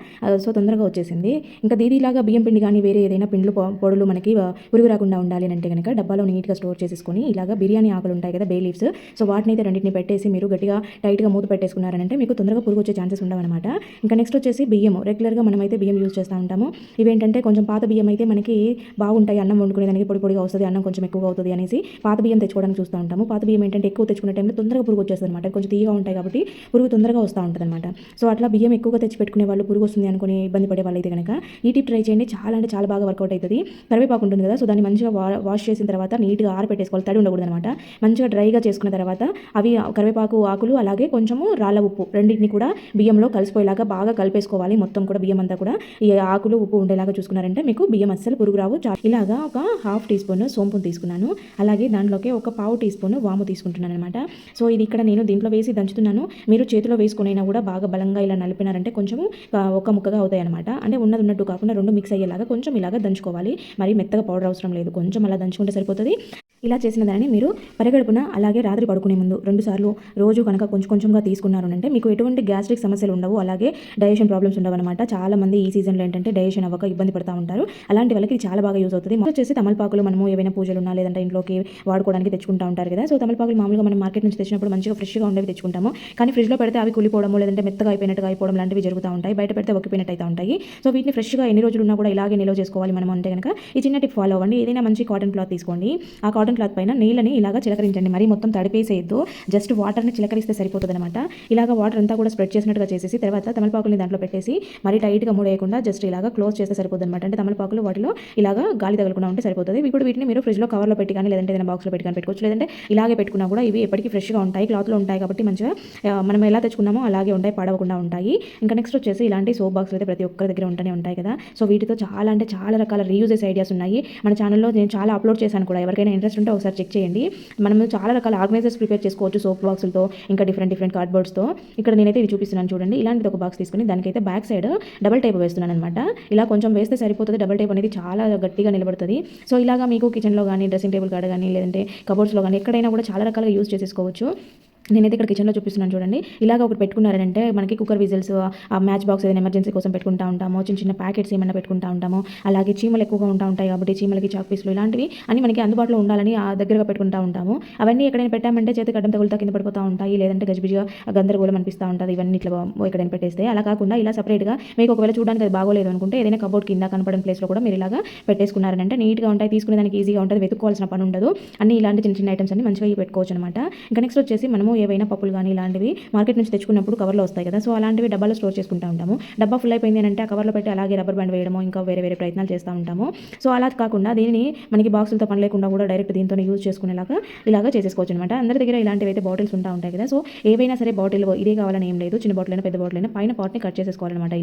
సో తొందరగా వచ్చేసింది. ఇంకా దీనిలాగా బియ్యం పిండి కానీ వేరే ఏదైనా పిండ్లు పొడులు మనకి పురుగు రాకుండా ఉండాలి అంటే కనుక డబ్బాలో నీట్గా స్టోర్ చేసేసుకొని ఇలాగా బిర్యానీ ఆకులు ఉంటాయి కదా, బే లీవ్స్, సో వాటిని అయితే రెండింటిని పెట్టేసి మీరు గట్టిగా టైట్గా మూత పెట్టేసుకున్నారంటే మీకు తొందరగా పురుగు వచ్చే ఛాన్సెస్ ఉండవన్నమాట. ఇంకా నెక్స్ట్ వచ్చేసి బియ్యం. రెగ్యులర్గా మనమైతే బియ్యం యూజ్ చేస్తూ ఉంటాము. ఇవేంటంటే కొంచెం పాత బియ్యం అయితే మనకి బాగుంటాయి, అన్నం వండుకునేదానికి పొడి పొడిగా వస్తుంది, అన్నం కొంచెం ఎక్కువగా అవుతుంది అనేసి పాత బియ్యం తెచ్చుకోవడానికి చూస్తూ ఉంటాము. పాత బియ్యం ఏంటంటే ఎక్కువ తెచ్చుకునే టైంలో తొందరగా పురుగు వచ్చేస్తుంది అనమాట. కొంచెం తీయగా ఉంటాయి కాబట్టి పురుగు తొందరగా వస్తూ ఉంటుంది అనమాట. సో అట్లా బియ్యం ఎక్కువగా తెచ్చి పెట్టుకునే వాళ్ళు, పురుగు వస్తుంది అనుకుని ఇబ్బంది పడే వాళ్ళు అయితే కనుక ఈ టిప్ ట్రై చేయండి. చాలా అంటే చాలా బాగా వర్కౌట్ అవుతుంది. కరివేపాకు ఉంటుంది కదా, సో దాన్ని మంచిగా వాష్ చేసిన తర్వాత నీట్గా ఆరబెట్టేసుకోవాలి, తడి ఉండకూడదు అనమాట. మంచిగా డ్రైగా చేసుకున్న తర్వాత అవి కరివేపాకు ఆకులు అలాగే కొంచెము రాళ్ళ ఉప్పు రెండింటిని కూడా బియ్యంలో కలిసిపోయేలాగా బాగా కలిపేసుకోవాలి. మొత్తం కూడా బియ్యం అంతా కూడా ఈ ఆకులు ఉప్పు ఉండేలాగా చూసుకున్నారంటే మీకు బియ్యం అస్సలు పురుగు రావు. ఇలాగా ఒక 1/2 టీ స్పూన్ సోంపును తీసుకున్నాను. అలాగే దాంట్లోకి ఒక 1/4 టీ స్పూన్ వాము తీసుకుంటున్నాను అనమాట. సో ఇది ఇక్కడ నేను దీంట్లో వేసి దంచుతున్నాను. మీరు చేతిలో వేసుకునైనా కూడా బాగా బలంగా ఇలా నలిపినారంటే కొంచెము ఒక ముక్కగా అవుతాయి అనమాట. అంటే ఉన్నట్టు కాకుండా రెండు మిక్స్ అయ్యేలాగా కొంచెం ఇలాగా దంచుకోవాలి. మరి మెత్తగా పౌడర్ అవసరం లేదు, కొంచెం అలా దంచుకుంటే సరిపోతుంది. ఇలా చేసిన దాన్ని మీరు పరిగడుపున అలాగే రాత్రి పడుకునే ముందు 2 సార్లు రోజు కనుక కొంచెంగా తీసుకున్నారు అంటే మీకు ఎటువంటి గ్యాస్ట్రిక్ సమస్యలు ఉండవు, అలాగే డైజెషన్ ప్రాబ్లమ్స్ ఉండవు అనమాట. చాలా మంది ఈ సీజన్లో ఏంటంటే డైజెషన్ అవ్వక ఇబ్బంది పడుతూ ఉంటారు. అలాంటి వాళ్ళకి చాలా బాగా యూజ్ అవుతుంది. వచ్చేసి తమలపాకులు మనము ఏవైనా పూజలు ఉన్నా లేదంటే ఇంట్లోకి వాడుకోవడానికి తెచ్చుకుంటూ ఉంటారు కదా. సో తమలపాకులు మామూలుగా మనం మార్కెట్ నుంచి తెచ్చినప్పుడు మంచిగా ఫ్రెష్గా ఉండేవి తెచ్చుకుంటాము. కానీ ఫ్రిడ్జ్లో పెడితే అవి కూలిపోవడం లేదంటే మెత్తగా అయిపోయినట్టుగా అయిపోవడం లాంటివి జరుగుతూ ఉంటాయి. బయట పెడితే ఒక్కిపోయినట్టు అయితే ఉంటాయి. సో వీటిని ఫ్రెష్గా ఎన్ని రోజులు ఉన్నా కూడా ఇలాగే నిల్వ చేసుకోవాలి మనం అంటే కనుక ఈ చిన్న టిప్ ఫాలో అవ్వండి. ఏదైనా మంచి కాటన్ క్లాత్ తీసుకోండి. ఆ కాటన్ కాటన్ క్లాత్ పైన నీళ్ళని ఇలాగా చిలకరించండి. మరీ మొత్తం తడిపేసేయద్దు, జస్ట్ వాటర్ని చిలకరిస్తే సరిపోతుంది అనమాట. ఇలాగ వాటర్ అంతా కూడా స్ప్రెడ్ చేసినట్టుగా చేసేసి తర్వాత తమలపాకుల్ని దాంట్లో పెట్టేసి మరీ టైట్గా మూడేయకుండా జస్ట్ ఇలాగా క్లోజ్ చేస్తే సరిపోతుంది అనమాట. అంటే తమలపాకులు వాటిలో ఇలాగా గాలి తగలకుండా ఉంటే సరిపోతుంది. ఇప్పుడు వీటిని మీరు ఫ్రిడ్జ్లో కవర్లో పెట్టి కానీ లేదంటే ఏదైనా బాక్స్లో పెట్టి కానీ పెట్టుకోవచ్చు. లేదంటే ఇలాగే పెట్టుకున్నా కూడా ఇవి ఎప్పటికీ ఫ్రెష్గా ఉంటాయి, క్లాత్లో ఉంటాయి కాబట్టి మంచిగా మనం ఎలా తెచ్చుకున్నామో అలాగే ఉంటాయి, పాడవకుండా ఉంటాయి. ఇంకా నెక్స్ట్ వచ్చేసి ఇలాంటి సోప్ బాక్స్ అయితే ప్రతి ఒక్కరి దగ్గర ఉంటూనే ఉంటాయి కదా. సో వీటితో చాలా అంటే చాలా రకాల రీయూజెస్ ఐడియాస్ ఉన్నాయి. మన ఛానల్లో నేను చాలా అప్లోడ్ చేశాను కూడా, ఎవరికైనా ఇంట్రెస్ట్ ఉంటే ఒకసారి చెక్ చేయండి. మనం చాలా రకాల ఆర్గనైజర్స్ ప్రిపేర్ చేసుకోవచ్చు సోప్ బాక్సులతో, ఇంకా డిఫరెంట్ కార్డ్బోర్డ్స్తో. ఇక్కడ నేనైతే ఇది చూపిస్తున్నాను చూడండి. ఇలాంటిది ఒక బాక్స్ తీసుకుని దానికైతే బ్యాక్ సైడ్ డబల్ టేప్ వేస్తున్నాను అనమాట. ఇలా కొంచెం వేస్తే సరిపోతుంది, డబల్ టేప్ అనేది చాలా గట్టిగా నిలబడుతుంది. సో ఇలాగా మీకు కిచెన్లో కానీ, డ్రెస్సింగ్ టేబుల్ కాడ కానీ, లేదంటే కబోర్డ్స్లో కానీ ఎక్కడైనా కూడా చాలా రకాలుగా యూజ్ చేసేసుకోవచ్చు. నేనైతే ఇక్కడ కిచెన్లో చూపిస్తున్నాను చూడండి. ఇలాగ ఒకటి పెట్టుకున్నారంటే మనకి కుక్కర్ విజిల్స్, మ్యాచ్ బాక్స్ ఏదైనా ఎమర్జెన్సీ కోసం పెట్టుకుంటూ ఉంటాము, చిన్న ప్యాకెట్స్ ఏమైనా పెట్టుకుంటూ ఉంటాము. అలాగే చీమలు ఎక్కువగా ఉంటాయి కాబట్టి చీమలకి చాక్ పీసులు ఇలాంటివి అన్ని మనకి అందుబాటులో ఉండాలని దగ్గరగా పెట్టుకుంటూ ఉంటాము. అవన్నీ ఎక్కడైనా పెట్టామంటే చేతికి అడ్డం తగులుతా కింద పడిపోతూ ఉంటాయి, లేదంటే గజిబిజిగా గందరగోళం అనిపిస్తూ ఉంటుంది ఇవన్నీ ఇట్లా ఎక్కడైనా పెట్టేస్తే. అలా కాకుండా ఇలా సపరేట్గా మీకు ఒకవేళ చూడడానికి అది బాగోలేదు అనుకుంటే ఏదైనా కబోర్డ్ కింద కనపడిన ప్లేస్లో కూడా మీరు ఇలాగా పెట్టేసుకున్నారంటే నీట్గా ఉంటాయి, తీసుకునే దానికి ఈజీగా ఉంటుంది, వెతుక్కోవాల్సిన పని ఉండదు. అన్ని ఇలాంటి చిన్న ఐటమ్స్ అన్ని మంచిగా పెట్టుకోవచ్చు అనమాట. ఇంకా నెక్స్ట్ వచ్చేసి మనము ఏవైనా పప్పులు కానీ ఇలాంటివి మార్కెట్ నుంచి తెచ్చుకున్నప్పుడు కవర్లో వస్తాయి కదా, సో అలాంటివి డబ్బాలో స్టోర్ చేసుకుంటూ ఉంటాము. డబ్బా ఫుల్ అయిపోయింది అంటే ఆ కవర్లో పెట్టి అలాగే రబ్బర్ బ్యాండ్ వేయడము, ఇంకా వేరే ప్రయత్నాలు చేస్తూ ఉంటాము. సో అలా కాకుండా దీనిని మనకి బాక్సులతో పని లేకుండా కూడా డైరెక్ట్ దీంతోనే యూజ్ చేసుకునేలాగా ఇలాగా చేసేసుకోవచ్చు అనమాట. అందరి దగ్గర ఇలాంటివి అయితే బాటిల్స్ ఉంటాయి కదా, సో ఏవైనా సరే బాటిల్ ఇదే కావాలని ఏం లేదు, చిన్న బాటిల్ అయినా పెద్ద బాటిల్ అయినా పైన పాట్ని కట్ చేసేసుకోవాలన్నమాట.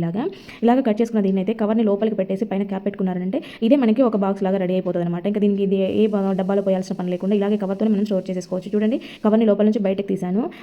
ఇలాగ కట్ చేసుకున్న దీన్ని అయితే కవర్ని లోపలికి పెట్టేసి పైన క్యాప్ పెట్టుకున్నారంటే ఇదే మనకి ఒక బాక్స్ లాగా రెడీ అయిపోతుంది అనమాట. ఇంకా దీనికి ఇది ఏ డబ్బాలో పోయాల్సిన పని లేకుండా ఇలాగే కవర్తో మనం స్టోర్ చేసేసుకోవచ్చు. చూడండి, కవర్ని లోపల నుంచి బయటకు తీసాను.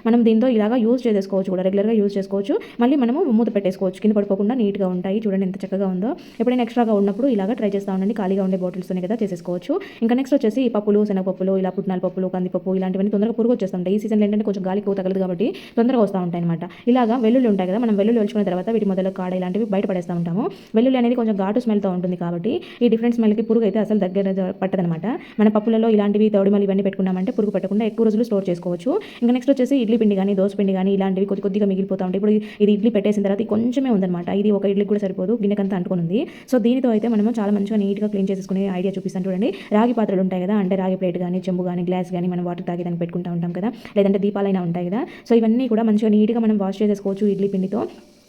మనం దీంతో ఇలాగా యూజ్ చేసుకోవచ్చు కూడా, రెగ్యులర్గా యూజ్ చేసుకోవచ్చు. మళ్ళీ మనము మూత పెట్టేసుకోవచ్చు, కింద పడిపోకుండా నీట్గా ఉంటాయి. చూడండి ఎంత చక్కగా ఉందో. ఎప్పుడైనా ఎక్స్ట్రాగా ఉన్నప్పుడు ఇలాగా ట్రై చేస్తూ ఉండండి, ఖాళీగా ఉండే బాటిల్స్తోనే కదా చేసేసుకోవచ్చు. ఇంకా నెక్స్ట్ వచ్చేసి పప్పులు, శనగపప్పులు, ఇలా పుట్నాల పప్పులు, కందిపప్పు ఇలాంటివన్నీ తొందరగా పురుగు వచ్చేస్తుంటాయి. ఈ సీజన్లో ఏంటంటే కొంచెం గాలికి తగలదు కాబట్టి తొందరగా వస్తూ ఉంటాయి అనమాట. ఇలాగా వెల్లుల్లి ఉంటాయి కదా, మనం వెల్లుల్లి ఒలుచుకున్న తర్వాత వీటి మొదలు కాడ ఇలాంటివి బయట పడేస్తూ ఉంటాము. వెల్లుల్లి అనేది కొంచెం ఘాటు స్మెల్తో ఉంటుంది కాబట్టి ఈ డిఫరెంట్ స్మెల్కి పురుగు అయితే అసలు దగ్గర పట్టదనమాట. మన పప్పులలో ఇలాంటివి తౌడిమలు ఇవన్నీ పెట్టుకున్నామంటే పురుగు పెట్టకుండా ఎక్కువ రోజులు స్టోర్ చేసుకోవచ్చు. ఇంకా నెక్స్ట్ వచ్చేసి ఇడ్లీ పిండి కానీ, దోశ పిండి కానీ ఇలాంటివి కొద్దిగా మిగిలిపోతూ ఉంటాయి. ఇప్పుడు ఇది ఇడ్లీ పెట్టేసిన తర్వాత కొంచెమే ఉందన్నమాట, ఇది ఒక ఇడ్లీ కూడా సరిపోదు, గిన్నెకంతా అంటుకొని ఉంది. సో దీనితో అయితే మనము చాలా మంచిగా నీట్గా క్లీన్ చేసుకునే ఐడియా చూపిస్తాను చూడండి. రాగి పాత్రలు ఉంటాయి కదా, అంటే రాగి ప్లేట్ కానీ, చెంబు కానీ, గ్లాస్ కానీ మనం వాటర్ తాగేదానికి పెట్టుకుంటూ ఉంటాం కదా, లేదంటే దీపాలైనా ఉంటాయి కదా, సో ఇవన్నీ కూడా మంచిగా నీట్గా మనం వాష్ చేసేసుకోవచ్చు ఇడ్లీ పిండితో.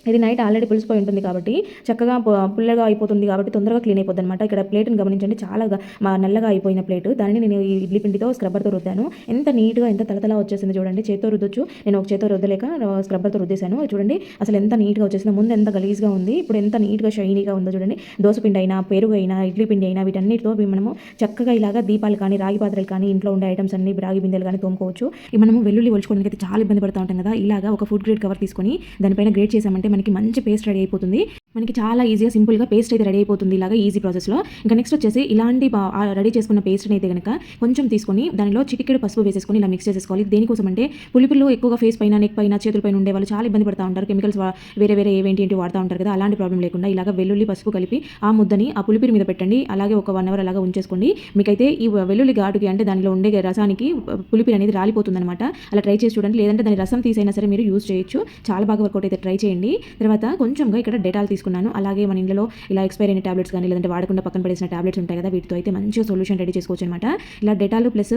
ఇది నైట్ ఆల్రెడీ పులిసిపోయి ఉంటుంది కాబట్టి చక్కగా పుల్లగా అయిపోతుంది కాబట్టి తొందరగా క్లీన్ అయిపోద్ది అనమాట. ఇక్కడ ప్లేట్ని గమనించండి, చాలా నల్లగా అయిపోయిన ప్లేట్, దానిని నేను ఈ ఇడ్లీ పిండితో స్క్రబ్బర్తో రుద్దాను. ఎంత నీట్గా ఎంత తలతలా వచ్చేసింది చూడండి. చేత్తో రుద్దొచ్చు, నేను ఒక చేత్తో రుద్దలేక స్క్రబ్బర్తో రుద్దేశాను. చూడండి అసలు ఎంత నీట్గా వచ్చేసింది. ముందు ఎంత గలీజ్గా ఉంది, ఇప్పుడు ఎంత నీట్గా షైనీగా ఉందో చూడండి. దోశ పిండి అయినా, పెరుగు అయినా, ఇడ్లీ పిండి అయినా వీటన్నిటితో మనము చక్కగా ఇలాగా దీపాలు కానీ, రాగి పాత్రలు కానీ, ఇంట్లో ఉండే ఐటమ్స్ అన్ని రాగి బిందెలు కానీ తోముకోవచ్చు. మనము వెల్లుల్లి ఒలుచుకోవడానికి అయితే చాలా ఇబ్బంది పడుతూ ఉంటాం కదా, ఇలాగా ఒక ఫుడ్ గ్రేడ్ కవర్ తీసుకొని దానిపైన గ్రేడ్ చేసామంటే మనకి మంచి పేస్ట్ రెడీ అయిపోతుంది. మనకి చాలా ఈజీగా సింపుల్గా పేస్ట్ అయితే రెడీ అయిపోతుంది ఇలాగా ఈజీ ప్రాసెస్లో. ఇంకా నెక్స్ట్ వచ్చేసి ఇలాంటి రెడీ చేసుకున్న పేస్ట్ని అయితే కనుక కొంచెం తీసుకొని దానిలో చిటికెడు పసుపు వేసేసుకొని ఇలా మిక్స్ చేసేసుకోవాలి. దేనికోసం అంటే పులిపిల్లో ఎక్కువగా ఫేస్ పైన, నెక్ పైన, చేతుల పైన ఉండే వాళ్ళు చాలా ఇబ్బంది పడుతూ ఉంటారు, కెమికల్స్ వేరే ఏంటి వాడుతూ ఉంటారు కదా, అలాంటి ప్రాబ్లం లేకుండా ఇలాగ వెల్లుల్లి పసుపు కలిపి ఆ ముద్దని ఆ పులిపిరి మీద పెట్టండి. అలాగే ఒక 1 అవర్ అలాగా ఉంచేసుకోండి. మీకైతే ఈ వెల్లుల్లి ఘాటుకి అంటే దానిలో ఉండే రసానికి పులిపిరి అనేది రాలిపోతుంది అనమాట. అలా ట్రై చేసి చూడండి, లేదంటే దాని రసం తీసైనా సరే మీరు యూజ్ చేయొచ్చు. చాలా బాగా వర్కౌట్ అయితే ట్రై చేయండి. తర్వాత కొంచెంగా ఇక్కడ డెటాల్ తీసుకున్నాను. అలాగే మన ఇంట్లో ఇలా ఎక్స్పైర్ అయిన టాబ్లెట్స్ కానీ, లేదంటే వాడకుండా పక్కన పడేసిన టాబ్లెట్స్ ఉంటాయి కదా, వీటితో అయితే మంచిగా సొల్యూషన్ రెడీ చేసుకోవచ్చు అనమాట. ఇలా డెటాల్ ప్లస్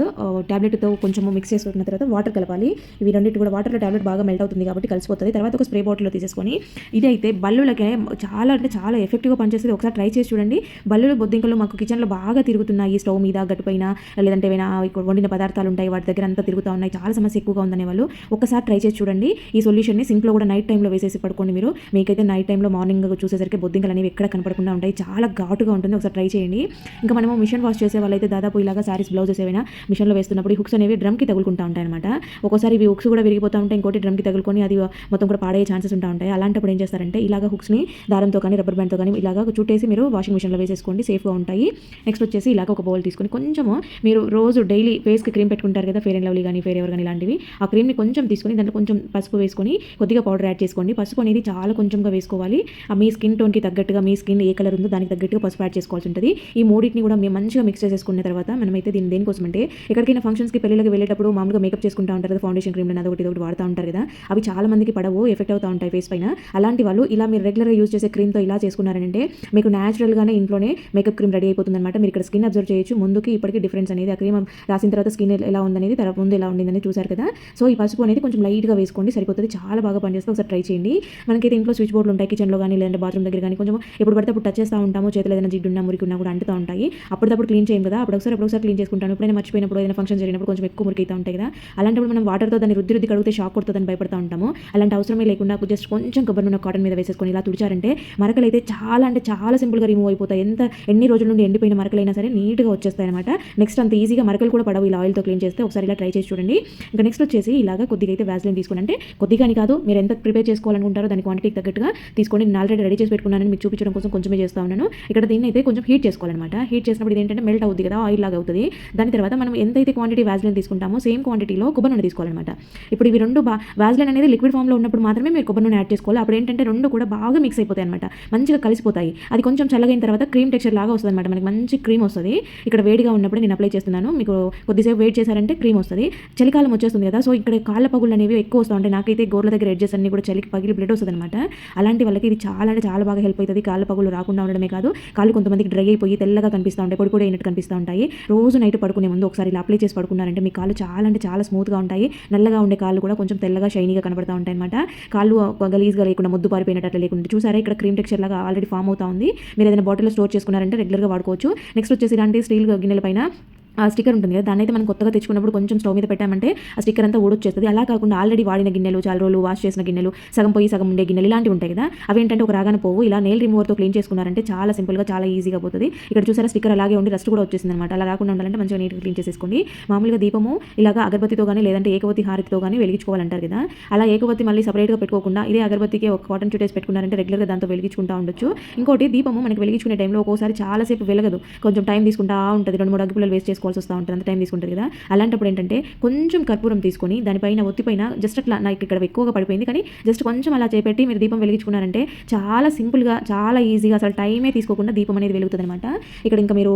టాబ్లెట్తో కొంచెం మిక్స్ చేసుకున్న తర్వాత వాటర్ కలపాలి. ఇవి రెండింటి కూడా వాటర్లో టాబ్లెట్ బాగా మెల్ట్ అవుతుంది కాబట్టి కలిసిపోతుంది. తర్వాత ఒక స్ప్రే బాటిల్లో తీసేసుకొని ఇది అయితే బల్లులకే చాలా అంటే చాలా ఎఫెక్టివ్గా పనిచేస్తుంది. ఒకసారి ట్రై చేసి చూడండి. బల్లులు, బొద్దింకలు మాకు కిచెన్లో బాగా తిరుగుతున్నాయి, స్టవ్ మీద, గట్టుపైన, లేదంటే ఏమైనా వండిన పదార్థాలు ఉంటాయి వాటి దగ్గర అంతా తిరుగుతూ ఉన్నాయి, చాలా సమస్య ఎక్కువగా ఉందనే వాళ్ళు ఒకసారి ట్రై చేసి చూడండి. ఈ సొల్యూషన్ని సింక్లో కూడా నైట్ టైంలో వేసేసి పడుకోండి మీరు. మీకైతే నైట్ టైంలో మార్నింగ్ చూసేసరికి బొద్దింకలు అనేవి ఎక్కడ కనపడకుండా ఉంటాయి, చాలా ఘాటుగా ఉంటుంది. ఒకసారి ట్రై చేయండి. ఇంకా మనము మిషన్ వాష్ చేసే వాళ్ళైతే దాదాపు ఇలాగా సారీస్, బ్లౌజెస్ ఏమైనా మిషన్లో వేస్తున్నప్పుడు ఈ హుక్స్ అనేవి డ్రమ్కి తగులుకుంటూ ఉంటాయి అనమాట. ఒక్కోసారి ఇవి హుక్స్ కూడా విరిగిపోతూ ఉంటాయి, ఇంకోటి డ్రమ్కి తగులుకొని అది మొత్తం కూడా పాడయ్యే ఛాన్సెస్ ఉంటాయి. అలాంటప్పుడు ఏం చేస్తారంటే ఇలాగ హుక్స్ని దారంతో కానీ, రబ్బర్ బ్యాండ్తో కానీ ఇలాగ చుట్టేసి మీరు వాషింగ్ మిషన్లో వేసేసుకోండి, సేఫ్గా ఉంటాయి. నెక్స్ట్ వచ్చేసి ఇలాగ ఒక బౌల్ తీసుకొని కొంచెము మీరు రోజు డైలీ ఫేస్కి క్రీమ్ పెట్టుకుంటారు కదా, ఫెయిర్ అండ్ లవ్లీ కానీ, ఫెయిర్ ఎవర్ కానీ ఇలాంటివి, ఆ క్రీమ్ని కొంచెం తీసుకొని దాంట్లో కొంచెం పసుపు వేసుకొని కొద్దిగా పౌడర్ యాడ్ చేసుకోండి. పసుపు అనేది తీసుకొని చాలా కొంచెంగా వేసుకోవాలి. మీ స్కిన్ టోన్కి తగ్గట్టుగా, మీ స్కిన్ ఏ కలర్ ఉందో దానికి తగ్గట్టుగా పసుపు యాడ్ చేసుకోవాల్సి ఉంటుంది. ఈ మూడింటిని కూడా మేము మంచిగా మిక్స్ చేసేసుకున్న తర్వాత మనమైతే దేనికోసం అంటే ఎక్కడికైనా ఫంక్షన్స్కి పెళ్ళిళ్ళకి వెళ్ళేటప్పుడు మామూలుగా మేకప్ చేసుకుంటూ ఉంటారు కదా, ఫౌండేషన్ క్రీమ్లు అదొకటి ఇదొకటి వాడుతూ ఉంటారు కదా, అవి చాలా మందికి పడవు, ఎఫెక్ట్ అవుతూ ఉంటాయి ఫేస్ పైన. అలాంటి వాళ్ళు ఇలా మీరు రెగ్యులర్గా యూజ్ చేసే క్రీమ్తో ఇలా చేసుకున్నారంటే మీకు న్యాచురల్గానే ఇంట్లోనే మేకప్ క్రీమ్ రెడీ అయిపోతుంది అనమాట. మీరు ఇక్కడ స్కిన్ అబ్జర్వ్ చేయొచ్చు, ముందుకి ఇప్పటికీ డిఫరెన్స్ అనేది, ఆ క్రీమ్ రాసిన తర్వాత స్కిన్ ఎలా ఉందనేది, తర్వాత ముందు ఎలా ఉండిందని చూసారు కదా. సో ఈ పసుపు అనేది కొంచెం లైట్గా వేసుకోండి, సరిపోతుంది. చాలా బాగా పనిచేస్తుంది, ఒకసారి ట్రై చేయండి. మనకైతే ఇంట్లో స్విచ్ బోర్డులు ఉంటాయి కిచెన్లో కానీ, లేదంటే బాత్రూమ్ దగ్గర కానీ, కొంచెం ఎప్పుడు పడితే అప్పుడు టచ్ చేస్తూ ఉంటాము, చేతులు ఏదైనా జిడ్డు ఉన్నా మురికి ఉన్నా కూడా అంటుతూ ఉంటాయి. అప్పుడప్పుడు క్లీన్ చేయం కదా, అప్పుడొకసారి క్లీన్ చేసుకుంటాను. ఎప్పుడైనా మర్చిపోయినప్పుడు, ఏదైనా ఫంక్షన్ జరిగినప్పుడు కొంచెం ఎక్కువ మురికి అయితే ఉంటాయి కదా, అలాంటప్పుడు మనం వాటర్తో దాన్ని రుద్ది కడిగితే షాక్ కొడుతుందని భయపడతా ఉంటాము. అలాంటి అవసరమే లేకుండా జస్ట్ కొంచెం కొబ్బరి నూనె కాటన్ మీద వేసేసుకొని ఇలా తుడిచారంటే మరకలు అయితే చాలా అంటే చాలా సింపుల్గా రిమూవ్ అయిపోతాయి. ఎన్ని రోజుల నుండి ఎండిపోయిన మరకలైనా సరే నీట్గా వచ్చేస్తాయి అనమాట. నెక్స్ట్ అంత ఈజీగా మరకలు కూడా పడవు ఇలా ఆయిల్తో క్లీన్ చేస్తే. ఒకసారి ఇలా ట్రై చేసి చూడండి. ఇంకా నెక్స్ట్ వచ్చేసి ఇలాగా కొద్దిగా అయితే వ్యాజ్లైన్ తీసుకుని, అంటే కొద్దిగా అని కాదు, మీరు ఎంత ప్రిపేర్ చేసుకోవాలనుకుంటారో దాని క్వాంటిటీకి తగ్గట్టుగా తీసుకోండి. నేను ఆల్రెడీ రెడీ చేసి పెట్టుకున్నానని మీకు చూపించడం కోసం కొంచెమే చేస్తూ ఉన్నాను. ఇక్కడ దీన్ని అయితే కొంచెం హీట్ చేసుకోవాలన్నమాట. హీట్ చేసినప్పుడు ఇది ఏంటంటే మెల్ట్ అవుతుంది కదా, ఆయిల్ లాగా అవుతుంది. దాని తర్వాత మనం ఎంతైతే క్వాంటిటీ వ్యాజ్లైన్ తీసుకుంటామో సేమ్ క్వాంటిటీలో కొబ్బరి నూనె తీసుకోవాలన్నమాట. ఇప్పుడు ఇవి రెండు వ్యాజ్లైన్ అనేది లిక్విడ్ ఫామ్లో ఉన్నప్పుడు మాత్రమే మీరు కొబ్బరి నూనె యాడ్ చేసుకోవాలి. అప్పుడు ఏంటంటే రెండు కూడా బాగా మిక్స్ అయిపోతాయి అనమాట, మంచిగా కలిసిపోతాయి. అది కొంచెం చల్లగైన తర్వాత క్రీమ్ టెక్స్చర్ లాగా వస్తుంది అనమాట, మనకి మంచి క్రీమ్ వస్తుంది. ఇక్కడ వేడిగా ఉన్నప్పుడు నేను అప్లై చేస్తున్నాను, మీకు కొద్దిసేపు వెయిట్ చేశారంటే క్రీమ్ వస్తుంది. చలికాలం వచ్చేస్తుంది కదా, సో ఇక్కడ కాళ్ళ పగుళ్ళు అనేవి ఎక్కువ వస్తూ ఉంటాయి. నాకైతే గోర్ల దగ్గర ఎడ్జెస్ అన్ని కూడా చలికి పగిలి బ్లడ్ వస్తుంది అనమాట. అలాంటి వాళ్ళకి ఇది చాలా అంటే చాలా బాగా హెల్ప్ అవుతుంది. కాళ్ళ పగుళ్ళు రాకుండా ఉండడమే కాదు, కాళ్ళు కొంతమందికి డ్రై అయిపోయి తెల్లగా కనిపిస్తూ ఉంటాయి, పొడి అయినట్టు కనిపిస్తూ ఉంటాయి. రోజు నైట్ పడుకునే ముందు ఒకసారి ఇలా అప్లై చేసి పడుకున్నారంటే మీ కాళ్ళు చాలా అంటే చాలా స్మూత్గా ఉంటాయి. నల్లగా ఉండే కాళ్ళు కూడా కొంచెం తెల్లగా షైనీగా కనబడతా ఉంటాయి అనమాట. కాళ్ళు గలీజ్గా లేకుండా, ముద్దు పారిపోయినట్టు అట్లా లేకుండా. చూసారా ఇక్కడ క్రీమ్ టెక్స్చర్ లాగా ఆల్రెడీ ఫామ్ అవుతా ఉంది. మీరు ఏదైనా బాటిల్లో స్టోర్ చేసుకున్నారంటే రెగ్యులర్గా వాడుకోవచ్చు. నెక్స్ట్ వచ్చేసి ఇలాంటి స్టీల్ గిన్నెల పైన ఆ స్టిక్కర్ ఉంటుంది కదా, దాన్ని అయితే మనం కొత్తగా తెచ్చుకున్నప్పుడు కొంచెం స్టవ్ మీద పెట్టామంటే ఆ స్టిక్కర్ అంతా ఊడొచ్చేస్తుంది. అలా కాకుండా ఆల్రెడీ వాడిన గిన్నెలు, చాలా రోజులు వాష్ చేసిన గిన్నెలు, సగం పోయి సగం ఉండే గిన్నెలు ఇలాంటివి ఉంటాయి కదా, అవి ఏంటంటే ఒక రాగాన పోవు. ఇలా నెయిల్ రిమూవర్తో క్లీన్ చేసుకున్నారంటే చాలా సింపుల్గా చాలా ఈజీగా పోతుంది. ఇక్కడ చూసారా స్టిక్కర్ అలాగే ఉండి రస్ట్ కూడా వచ్చేసింది అనమాట. అలా రాకుండా ఉండాలంటే మంచిగా నీట్గా క్లీన్ చేసేసుకోండి. మామూలుగా దీపము ఇలాగా అగరబత్తితో కానీ లేదంటే ఏకవతి హారతితో కానీ వెలిగించుకోవాలంటారు కదా, అలా ఏకవతి మళ్ళీ సపరేట్గా పెట్టుకోకుండా ఇదే అగరబత్తికి ఒక కాటన్ చుట్టేసి పెట్టుకున్నారంటే రెగ్యులర్గా దాంతో వెలిగించుకుంటూ ఉండొచ్చు. ఇంకోటి దీపము మనకి వెలిగించుకునే టైంలో ఒక్కోసారి చాలాసేపు వెలగదు, కొంచెం టైం తీసుకుంటా ఉంటుంది, 2-3 అగ్గిపుల్లలు వేస్ట్ చేసుకోవాల్సి వస్తూ ఉంటుంది, అంత టైం తీసుకుంటుంది కదా. అలాంటప్పుడు ఏంటంటే కొంచెం కర్పూరం తీసుకొని దానిపైన ఒత్తిపైన జస్ట్ అట్లా, నాకు ఇక్కడ ఎక్కువగా పడిపోయింది కానీ జస్ట్ కొంచెం అలా చేపెట్టి మీరు దీపం వెలిగించుకున్నారంటే చాలా సింపుల్గా చాలా ఈజీగా అసలు టైమే తీసుకోకుండా దీపం అనేది వెలుగుతుంది అనమాట. ఇక్కడ ఇంకా మీరు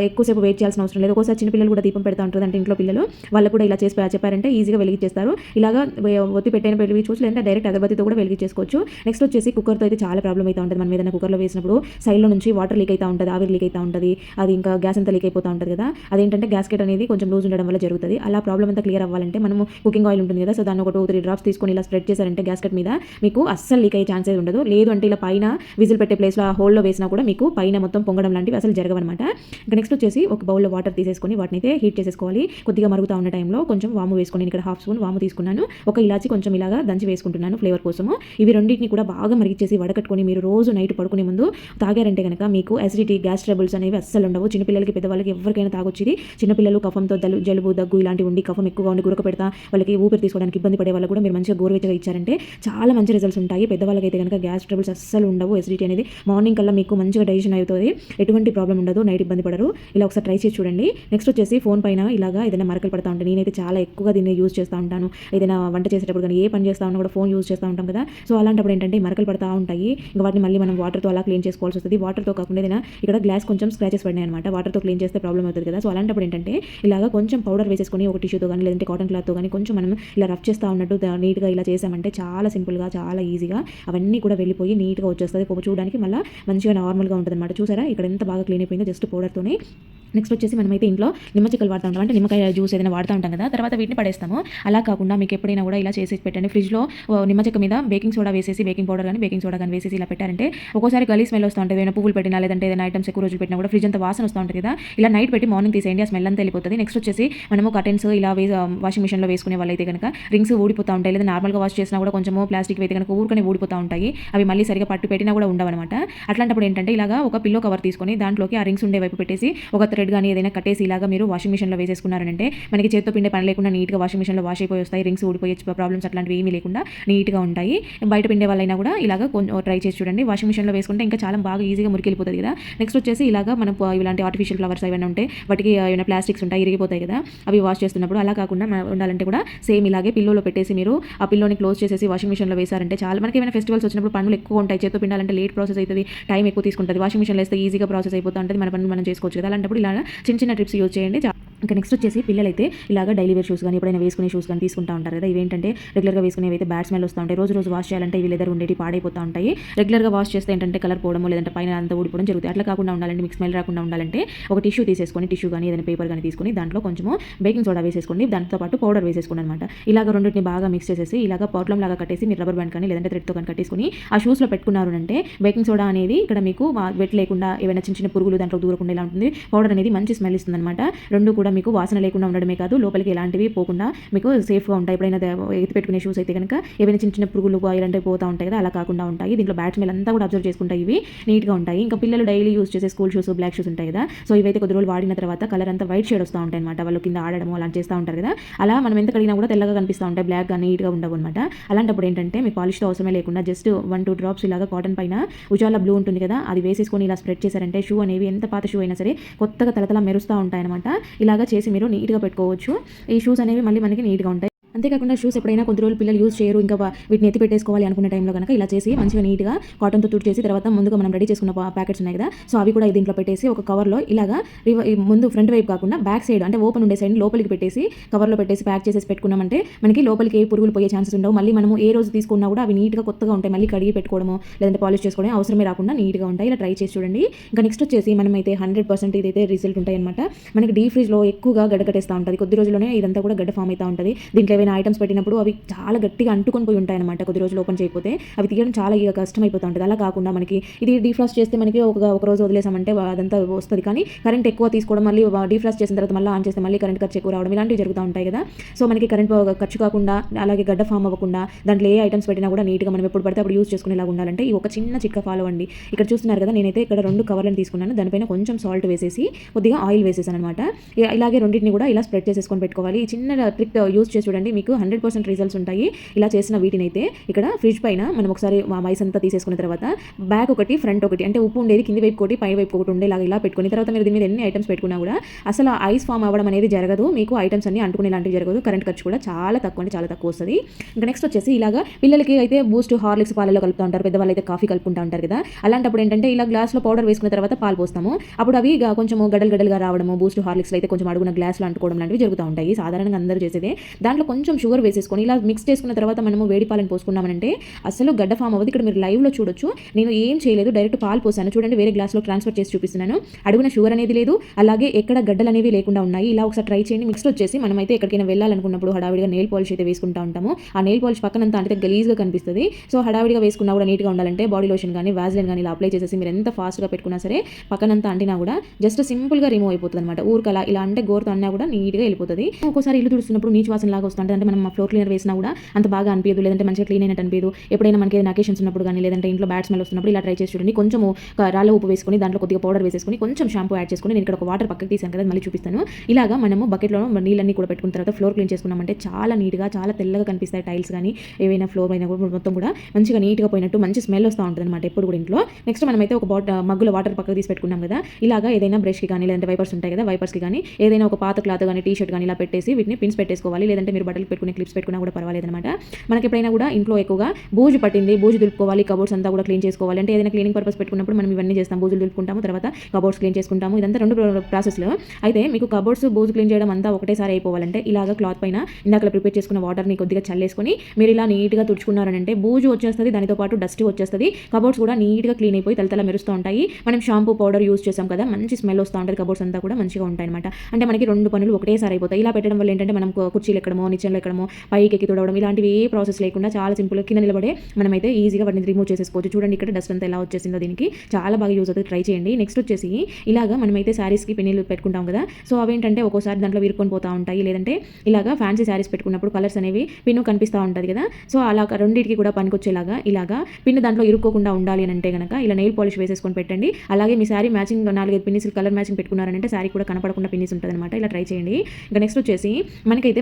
ఎక్కువసేపు వెయిట్ చేయాల్సిన అవసరం లేదు. ఒక్కోసారి చిన్న పిల్లలు కూడా దీపం పెడతా ఉంటారు, అంటే ఇంట్లో పిల్లలు వాళ్ళు కూడా ఇలా చేసి చెప్పారంటే ఈజీగా వెలిగించేస్తారు. ఇలాగా ఒత్తి పెట్టైన వెలిగించుకోవచ్చు, లేదంటే డైరెక్ట్ అగరబత్తితో కూడా వెలిగించేసుకోవచ్చు. నెక్స్ట్ వచ్చేసి కుక్కర్తో అయితే చాలా ప్రాబ్లం అయితే ఉంటుంది. మనం ఏదైనా కుక్కర్లో వేసినప్పుడు సైడ్లో నుంచి వాటర్ లీక్ అవుతూ ఉంటుంది, ఆవిరి లీక్ అవుతూ ఉంటుంది, అది ఇంకా గ్యాస్ అంతా లీక్ అయిపోతూ ఉంటుంది కదా. అదేంటంటే గ్యాస్కెట్ అనేది కొంచెం లూజ్ ఉండడం వల్ల జరుగుతుంది. అలా ప్రాబ్లం అంతా క్లియర్ అవ్వాలంటే మనము కుకింగ్ ఆయిల్ ఉంటుంది కదా, సో దాన్ని ఒక 2-3 డ్రాప్స్ తీసుకొని ఇలా స్ప్రెడ్ చేశారంటే గ్యాస్కెట్ మీద మీకు అస్సలు లీక్ అయ్యే ఛాన్సెస్ ఉండదు. లేదు అంటే ఇలా పైన విజిల్ పెట్టే ప్లేస్లో ఆ హోల్లో వేసినా కూడా మీకు పైన మొత్తం పొంగడం లాంటివి అసలు జరగవన్నమాట. ఇంకా నెక్స్ట్ వచ్చేసి ఒక బౌల్లో వాటర్ తీసేసుకొని వాటిని అయితే హీట్ చేసేసుకోవాలి. కొద్దిగా మరుగుతూ ఉన్న టైంలో కొంచెం వాము వేసుకొని, ఇక్కడ 1/2 స్పూన్ వాము తీసుకున్నాను, ఒక ఇలాచి కొంచెం ఇలాగా దంచి వేసుకుంటున్నాను ఫ్లేవర్ కోసము. ఇవి రెండింటిని కూడా బాగా మరిగించేసి వడకట్టుకొని మీరు రోజు నైట్ పడుకునే ముందు తాగారంటే కనుక మీకు అసిడిటీ, గ్యాస్ ట్రబుల్స్ అనేవి అస్సలు ఉండవు. చిన్నపిల్లలకి, పెద్దవాళ్ళకి ఎవరికైనా తాగొచ్చి. చిన్నపిల్లలు కఫంతో జలుబు, దగ్గు ఇలాంటివి ఉండి కఫం ఎక్కువగా ఉండి గురక పెడతా వాళ్ళకి ఊపిరి తీసుకోవడానికి ఇబ్బంది పడే వాళ్ళు కూడా మీరు మంచిగా గోరువెచ్చగా ఇచ్చారంటే చాలా మంచి రిజల్ట్స్ ఉంటాయి. పెద్దవాళ్ళకి అయితే కనుక గ్యాస్ ట్రబుల్స్ అస్సలు ఉండవు. ఎసిడిటీ అనేది మార్నింగ్ కల్లా మీకు మంచిగా డైజెషన్ అవుతుంది, ఎటువంటి ప్రాబ్లం ఉండదు, నైట్ ఇబ్బంది పడరు. ఇలా ఒకసారి ట్రై చేసి చూడండి. నెక్స్ట్ వచ్చేసి ఫోన్ పైన ఇలాగా ఏదైనా మరకలు పడతా ఉంటాను, నేనైతే చాలా ఎక్కువగా దీన్ని యూజ్ చేస్తూ ఉంటాను. ఏదైనా వంట చేసేటప్పుడు కానీ ఏ పని చేస్తా ఉన్నా కూడా ఫోన్ యూజ్ చేస్తూ ఉంటాం కదా, సో అలాంటప్పుడు ఏంటంటే మరకలు పడతా ఉంటాయి. ఇంకా వాటిని మళ్ళీ మనం వాటర్తో అలా క్లీన్ చేసుకోవాల్సి వస్తుంది. వాటర్తో కాకుండా ఏదైనా ఇక్కడ గ్లాస్ కొంచెం స్క్రాచెస్ పడినాయి అనమాట, వాటర్తో క్లీన్ చేస్తే ప్రాబ్లం అవుతుంది కదా, సో అలాంటప్పుడు ఏంటంటే ఇలాగా కొంచెం పౌడర్ వేసేసుకొని ఒక టిష్యూతో కానీ లేదంటే కాటన్ క్లాత్తో కానీ కొంచెం మనం ఇలా రఫ్ చేస్తూ ఉన్నట్టు నీట్గా ఇలా చేసామంటే చాలా సింపుల్గా చాలా ఈజీగా అవన్నీ కూడా వెళ్ళిపోయి నీట్గా వచ్చేస్తుంది. చూడడానికి మళ్ళీ మంచిగా నార్మల్గా ఉంటుంది అనమాట. చూసారా ఇక్కడ ఎంత బాగా క్లీన్ అయిపోయిందో జస్ట్ పౌడర్తోనే. నెక్స్ట్ వచ్చేసి మనమైతే ఇంట్లో నిమ్మచిక్కలు వాడుతూ ఉంటాం, అంటే నిమ్మకాయ జ్యూస్ ఏదైనా వాడుతూ ఉంటాం కదా, తర్వాత వీటిని పడేస్తాము. అలా కాకుండా మీకు ఎప్పుడైనా కూడా ఇలా చేసి పెట్టండి. ఫ్రిడ్జ్లో నిమ్మచిక్క మీద బేకింగ్ సోడా వేసేసి, బేకింగ్ పౌడర్ కానీ బేకింగ్ సోడా కానీ వేసేసి ఇలా పెట్టారంటే ఒక్కోసారి గలీ స్మెల్ వస్తూ ఉంటుంది. ఏదైనా పువ్వులు పెట్టినా లేదంటే ఏదైనా ఐటమ్స్ ఎక్కువ రోజులు పెట్టినా కూడా ఫ్రిడ్జ్ అంతా వాసన వస్తూ ఉంటుంది కదా, ఇలా నైట్ పెట్టి మార్నింగ్ తీసేయండి, ఆ స్మెల్ అంతా వెళ్ళిపోతుంది. నెక్స్ట్ వచ్చేసి మనము కర్టెన్స్ ఇలా వాషింగ్ మిషన్లో వేసుకునే వాళ్ళైతే కనుక రింగ్స్ ఊడిపోతూ ఉంటాయి, లేదా నార్మల్గా వాష్ చేసినా కూడా కొంచెము ప్లాస్టిక్ అయితే కనుక ఊరికనే ఊడిపోతూ ఉంటాయి, అవి మళ్ళీ సరిగా పట్టు పెట్టినా కూడా ఉండవన్నమాట. అట్లాంటప్పుడు ఏంటంటే ఇలాగా ఒక పిల్లో కవర్ తీసుకొని దాంట్లోకి ఆ రింగ్స్ ఉండే వైపు పెట్టేసి ఒక థ్రెడ్ కానీ ఏదైనా కట్టేసి ఇలాగా మీరు వాషింగ్ మిషన్లో వేసేసుకున్నారంటే మనకి చేత్తో పిండే పని లేకుండా నీట్గా వాషింగ్ మిషన్లో వాష్ అయిపోయి వస్తాయి. రింగ్స్ ఊడిపోయే ప్రాబ్లమ్స్ అట్లాంటివి ఏమీ లేకుండా నీట్గా ఉంటాయి. బయట పిండే వాళ్ళైనా కూడా ఇలాగా ట్రై చేసి చూడండి. వాషింగ్ మిషన్లో వేసుకుంటే ఇంకా చాలా బాగా ఈజీగా మురికి వెళ్ళిపోతుంది కదా. నెక్స్ట్ వచ్చేసి ఇలాగా మనం ఇలాంటి ఆర్టిఫిషియల్ ఫ్లవర్స్ ఏమైనా ఉంటే వాటికి ఏమైనా ప్లాస్టిక్స్ ఉంటాయి ఇరిగిపోతాయి కదా, అవి వాష్ చేస్తున్నప్పుడు అలా కాకుండా ఉండాలంటే కూడా సేమ్ ఇలాగే పిల్లోలో పెట్టేసి మీరు ఆ పిల్లోని క్లోజ్ చేసేసి వాషింగ్ మిషన్లో వేసారంటే చాలా మనకి ఏమైనా ఫెస్టివల్స్ వచ్చినప్పుడు పనులు ఎక్కువ ఉంటాయి, చేత్తో పిండాలంటే లేట్ ప్రాసెస్ అవుతుంది, టైం ఎక్కువ తీసుకుంటుంది. వాషింగ్ మిషన్లో వేస్తే ఈజీగా ప్రాసెస్ అయిపోతూ ఉంటుంది, మన పనులు మనం చేసుకోవచ్చు కదా. అలాంటప్పుడు ఇలా చిన్న చిన్న ట్రిప్స్ యూజ్ చేయండి. ఇంకా నెక్స్ట్ వచ్చేసి పిల్లలైతే ఇలాగ డైలీ వేర్ షూస్ కానీ ఎప్పుడైనా వేసుకునే షూస్ కానీ తీసుకుంటూ ఉంటారు కదా. ఇవేంటంటే రెగ్యులర్గా వేసుకునేవి అయితే బ్యాడ్ స్మెల్ వస్తూ ఉంటాయి, రోజు వాష్ చేయాలంటే ఇవి లెదర్ ఉండేవి పాడైపోతూ ఉంటాయి. రెగ్యులర్గా వాష్ చేస్తే ఏంటంటే కలర్ పోవడం లేదంటే పైన అంతా ఊడిపోవడం జరుగుతుంది. అట్లా కాకుండా ఉండాలంటే మీకు స్మెల్ రాకుండా ఉండాలంటే ఒక టిష్యూ తీసేసుకొని, టిష్యూ కానీ ఏదైనా పేపర్ కానీ తీసుకొని దాంట్లో కొంచెము బేకింగ్ సోడా వేసేసుకోండి, దాంతో పాటు పౌడర్ వేసేసుకోండి అనమాట. ఇలాగ రెండింటిని బాగా మిక్స్ చేసేసి ఇలాగ పౌట్లం లాగా కట్టేసి మీరు రబ్బర్ బ్యాండ్ కానీ లేదంటే థ్రెడ్తో కానీ కట్టేసుకొని ఆ షూస్లో పెట్టుకున్నారు అంటే బేకింగ్ సోడా అనేది ఇక్కడ మీకు వెట్ లేకుండా ఏమైనా చిన్న చిన్న పురుగులు దాంట్లో దూరకుండా ఇలా ఉంటుంది. పౌడర్ అనేది మంచి స్మెల్ ఇస్తుంది అనమాట. రెండు కూడా మీకు వాసన లేకుండా ఉండడమే కాదు, లోపలికి ఎలాంటివి పోకుండా మీకు సేఫ్గా ఉంటాయి. ఎప్పుడైనా ఎత్తి పెట్టుకునే షూస్ అయితే కనుక ఏవైనా చిన్న చిన్న పురుగులు ఇలాంటివి పోతూ ఉంటాయి కదా, అలా కాకుండా ఉంటాయి. దీంట్లో బ్యాడ్ స్మెల్ అంతా కూడా అబ్జర్వ్ చేసుకుంటాయి, ఇవి నీట్గా ఉంటాయి. ఇంకా పిల్లలు డైలీ యూస్ చేసే స్కూల్ షూస్, బ్లాక్ షూస్ ఉంటాయి కదా, సో ఇవైతే కొద్ది రోజులు వాడిన తర్వాత కలర్ అంతా వైట్ షేడ్ వస్తూ ఉంటాయి అనమాట. వాళ్ళు కింద ఆడడం అలా చేస్తూ ఉంటారు కదా, అలా మనం ఎంత కడిగినా కూడా తెల్లగా కనిపిస్తూ ఉంటాయి, బ్లాక్గా నీట్గా ఉండవు అనమాట. అలాంటప్పుడు ఏంటంటే మీకు పాలిష్తో అవసరమే లేకుండా జస్ట్ 1-2 డ్రాప్స్ ఇలాగా కాటన్ పైన ఉజాలా బ్లూ ఉంటుంది కదా, అది వేసేసుకొని ఇలా స్ప్రెడ్ చేశారంటే షూ అనేవి ఎంత పాత షూ అయినా సరే కొత్తగా తలతల మెరుస్తూ ఉంటాయన్నమాట. ఇలాగా చేసి మీరు నీట్గా పెట్టుకోవచ్చు. ఈ షూస్ అనేవి మళ్ళీ మనకి నీట్గా ఉంటాయి. అంతేకాకుండా షూస్ ఎప్పుడైనా కొద్ది రోజులు పిల్లలు యూజ్ చేయరు, ఇంకా వీటిని ఎత్తి పెట్టేసుకోవాలి అనుకునే టైంలో కనుక ఇలా చేసి మంచిగా నీట్గా కాటన్తో తుడి చేసి తర్వాత ముందుగా మనం రెడీ చేసుకున్న ప్యాకెట్స్ ఉన్నాయి కదా, సో అవి కూడా దీంట్లో పెట్టేసి ఒక కవర్లో ఇలాగా ముందు ఫ్రంట్ వైపు కాకుండా బ్యాక్ సైడ్ అంటే ఓపెన్ ఉండే సైడ్ లోపలికి పెట్టేసి కవర్లో పెట్టేసి ప్యాక్ చేసేసి పెట్టుకున్నామంటే మనకి లోపలికి ఏ పురుగులు పోయే ఛాన్సెస్ ఉండవు. మళ్ళీ మనము ఏ రోజు తీసుకున్నా కూడా అవి నీట్గా కొత్తగా ఉంటాయి, మళ్ళీ కడిగి పెట్టుకోవడము లేదంటే పాలిష్ చేసుకోవడం అవసరమే రాకుండా నీట్గా ఉంటాయి. ఇలా ట్రై చేసి చూడండి. ఇంకా నెక్స్ట్ వచ్చేసి మనమైతే 100% ఇదైతే రిజల్ట్ ఉంటాయి అనమాట. మనకి డీప్ ఫ్రిడ్జ్లో ఎక్కువగా గడ్డకట్టేస్తూ ఉంటుంది, కొద్ది రోజుల్లోనే ఇదంతా కూడా గడ్డ ఫామ్ అవుతూ ఉంటుంది. దీంట్లో ఏమైనా ఐటమ్స్ పెట్టినప్పుడు అవి చాలా గట్టిగా అంటుకొని పోయి ఉంటాయి అనమాట. కొద్ది రోజులు ఓపెన్ చేయకపోతే అవి తీయడం చాలా కష్టం అయిపోతూ ఉంటుంది. అలా కాకుండా మనకి ఇది డీఫ్రాస్ట్ చేస్తే మనకి ఒక రోజు వదిలేసామంటే అదంతా వస్తుంది, కానీ కరెంట్ ఎక్కువ తీసుకోవడం, మళ్ళీ డీఫ్రాస్ట్ చేసిన తర్వాత మళ్ళీ ఆన్ చేస్తే మళ్ళీ కరెంట్ ఖర్చు ఎక్కువ రావడం ఇలాంటివి జరుగుతూ ఉంటాయి కదా. సో మనకి కరెంట్ ఖర్చు కాకుండా అలాగే గడ్డ ఫామ్ అవ్వకుండా దాంట్లో ఏ ఐటమ్స్ పెట్టినా కూడా నీట్గా మనం ఎప్పుడు పడితే అప్పుడు యూజ్ చేసుకునేలా ఉండాలంటే ఈ ఒక చిన్న చిట్కా ఫాలో అండి. ఇక్కడ చూస్తున్నారు కదా, నేనైతే ఇక్కడ 2 కవర్లను తీసుకున్నాను, దానిపైన కొంచెం సాల్ట్ వేసేసి కొద్దిగా ఆయిల్ వేసేసాను అనమాట. ఇలాగే రెండింటిని కూడా ఇలా స్ప్రెడ్ చేసేసుకొని పెట్టుకోవాలి. ఈ చిన్న ట్రిక్ యూజ్ చేసి చూడండి, మీకు 100% రిజల్ట్స్ ఉంటాయి. ఇలా చేసిన వీటినైతే ఇక్కడ ఫ్రిడ్జ్ పైన మనం ఒకసారి మైస్ అంతా తీసేసుకున్న తర్వాత బ్యాక్ ఒకటి ఫ్రంట్ ఒకటి అంటే ఉప్పు ఉండేది కింది వైపు ఒకటి పై వైపు ఒకటి ఉండేలాగా ఇలా పెట్టుకుని తర్వాత మీరు దీని మీద ఎన్ని ఐటమ్స్ పెట్టుకున్నా కూడా అసలు ఐస్ ఫామ్ అవ్వడం అనేది జరగదు, మీకు ఐటమ్స్ అన్ని అంటుకునేలాంటివి జరగదు, కరెంట్ ఖర్చు కూడా చాలా తక్కువ అంటే చాలా తక్కువ వస్తుంది. ఇంకా నెక్స్ట్ వచ్చేసి ఇలాగా పిల్లలకి అయితే బూస్ట్ హార్లిక్స్ పాలలో కలుపుతూ ఉంటారు, పెద్దవాళ్ళు అయితే కాఫీ కలుపుకుంటూ ఉంటారు కదా. అలాంటప్పుడు ఏంటంటే ఇలా గ్లాస్లో పౌడర్ వేసుకున్న తర్వాత పాలు పోస్తాము, అప్పుడు అవి కొంచెం గడలుగా రావడము, బూస్ట్ హార్లిక్స్ అయితే కొంచెం అడుగున గ్లాస్లో అంటుకోవడం లాంటివి జరుగుతూ ఉంటాయి. సాధారణంగా అందరూ చేసేదే. దాంట్లో కొంచెం షుగర్ వేసేసుకొని ఇలా మిక్స్ చేసుకున్న తర్వాత మనము వేడి పాలను పోసుకున్నామంటే అసలు గడ్డ ఫామ్ అవ్వదు. ఇక్కడ మీరు లైవ్లో చూడొచ్చు, నేను ఏం చేయలేదు, డైరెక్ట్ పాలు పోసాను చూడండి, వేరే గ్లాస్లో ట్రాన్స్ఫర్ చేసి చూపిస్తున్నాను. అడుగున షుగర్ అనేది లేదు, అలాగే ఎక్కడ గడ్డలు అనేవి లేకుండా ఉన్నాయి. ఇలా ఒకసారి ట్రై చేయండి. మిక్స్ వచ్చేసి మనమైతే ఎక్కడికైనా వెళ్ళాలనుకున్నప్పుడు హడావిడిగా నెయిల్ పాలిష్ అయితే వేసుకుంటూ ఉంటాము, ఆ నెయిల్ పాలిష్ పక్కనంతా అంటే గలీజ్గా కనిపిస్తుంది. సో హడావిడిగా వేసుకున్నా కూడా నీట్గా ఉండాలంటే బాడీ లోషన్ కానీ వాజ్లైన్ కానీ ఇలా అప్లై చేసేసి మీరు ఎంత ఫాస్ట్గా పెట్టుకున్నా సరే పక్కనంతా అంటినా కూడా జస్ట్ సింపుల్గా రిమూవ్ అయిపోతుంది అనమాట. ఊరికలా ఇలా అంటే గోరుతో అన్నా కూడా నీట్గా వెళ్ళిపోతుంది. ఒక్కోసారి ఇల్లు తుడుస్తున్నప్పుడు నీచు వాసన లాగా వస్తుంటుంది, అంటే మనం ఫ్లోర్ క్లీనర్ వేసినా కూడా అంత బాగా అనిపించదు, లేదంటే మంచిగా క్లీన్ అయినట్టు అనిపించదు. ఎప్పుడైనా మనకి ఏదైనా అకేషన్స్ ఉన్నప్పుడు కానీ లేదంటే ఇంట్లో బ్యాడ్ స్మెల్ వస్తున్నప్పుడు ఇలా ట్రై చేసి చూడండి. కొంచెం రాళ్ళ ఉప్పు వేసుకొని దాంట్లో కొద్దిగా పౌడర్ వేసుకొని కొంచెం షాంపూ యాడ్ చేసుకొని నేను ఇక్కడ ఒక వాటర్ పక్కకి తీసాను కదా, మళ్ళీ చూపిస్తాను. ఇలాగా మనము బకెట్లో నీళ్ళన్నీ కూడా పెట్టుకున్న తర్వాత ఫ్లోర్ క్లీన్ చేసుకున్నామంటే చాలా నీట్గా చాలా తెల్లగా కనిపిస్తాయి. టైల్స్ కానీ ఏవైనా ఫ్లోర్ అయినా కూడా మొత్తం కూడా మంచిగా నీట్గా పోయినట్టు మంచి స్మెల్ వస్తూ ఉంటుంది అనమాట ఎప్పుడు కూడా ఇంట్లో. నెక్స్ట్ మనమైతే ఒక మగ్గులో వాటర్ పక్కకు తీసి పెట్టుకున్నాం కదా, ఇలాగా ఏదైనా బ్రష్కి కానీ లేదంటే వైపర్స్ ఉంటాయి కదా, వైపర్స్కి కానీ ఏదైనా ఒక పాత క్లాత్ కానీ టీ షర్ట్ కానీ ఇలా పెట్టేసి వీటిని పిన్స్ పెట్టేసుకోవాలి, లేదంటే మీరు బట్టలు పెట్టుకునే క్లిప్స్ పెట్టుకున్నా కూడా పర్వాలేదు అనమాట. మనకి ఎప్పుడైనా కూడా ఇంట్లో ఎక్కువగా బూజు పట్టింది, బూజు దులుపుకోవాలి, కబోర్డ్స్ అంతా కూడా క్లీన్ చేసుకోవాలి అంటే ఏదైనా క్లీనింగ్ పర్పస్ పెట్టుకున్నప్పుడు మనం ఇవన్నీ చేస్తాం, బూజులు దులుపుకుంటాము, తర్వాత కబోర్డ్స్ క్లీన్ చేసుకుంటాము. ఇదంతా 2 ప్రాసెస్లో. అయితే మీకు కబోర్డ్స్ బూజు క్లీన్ చేయడం అంతా ఒకటేసారి అయిపోవాలంటే ఇలాగ క్లాత్ పైన ఇందాక ప్రిపేర్ చేసుకున్న వాటర్ని కొద్దిగా చల్లేసుకొని మీరు ఇలా నీట్గా తుడుచుకున్నారంటే బూజు వచ్చేస్తుంది, దానితో పాటు డస్ట్ వచ్చేస్తుంది, కబోర్డ్స్ కూడా నీట్గా క్లీన్ అయిపోయి తలతల మెరుస్తూ ఉంటాయి. మనం షాంపూ పౌడర్ యూజ్ చేసాం కదా, మంచి స్మెల్ వస్తూ ఉంటుంది, కబోర్డ్స్ అంతా కూడా మంచిగా ఉంటాయి అనమాట. అంటే మనకి 2 పనులు ఒకటేసారి అయిపోతాయి. ఇలా పెట్టడం వల్ల ఏంటంటే మనం కుర్చీలు ఎక్కడమో నిచ్చెనలు ఎక్కడమో పైకి ఎక్కి తుడవడం ఇలాంటివి ఏ ప్రాసెస్ లేకుండా చాలా సింపుల్గా కింద నిలబడే మనమైతే ఈజీగా వాటిని రిమూవ్ చేసేసుకోవచ్చు. చూడండి ఇక్కడ డస్ట్ అంతా ఎలా వచ్చేసిందో, దీనికి చాలా బాగా యూజ్ అవుతుంది, ట్రై చేయండి. నెక్స్ట్ వచ్చేసి ఇలాగా మనమైతే శారీస్కి పిన్నులు పెట్టుకుంటాం కదా, సో అవేంటంటే ఒక్కోసారి దాంట్లో విరుక్కొని పోతూ ఉంటాయి, లేదంటే ఇలాగా ఫ్యాన్సీ శారీస్ పెట్టుకున్నప్పుడు కలర్స్ అనేవి పిన్ను కనిపిస్తూ ఉంటుంది కదా, సో అలా రెండింటికి కూడా పనికొచ్చేలాగా ఇలాగా పిన్ను దాంట్లో ఇరుక్కోకుండా ఉండాలి అని అంటే కనుక ఇలా నెయిల్ పాలిష్ వేసేసుకొని పెట్టండి. అలాగే మీ శారీ మ్యాచింగ్ 4-5 పిన్నిస్ కలర్ మ్యాచింగ్ పెట్టుకున్నారంటే శారీ కూడా కనపడకుండా పిన్నిస్ ఉంటుంది అనమాట. ఇలా ట్రై చేయండి. ఇంకా నెక్స్ట్ వచ్చేసి మనకైతే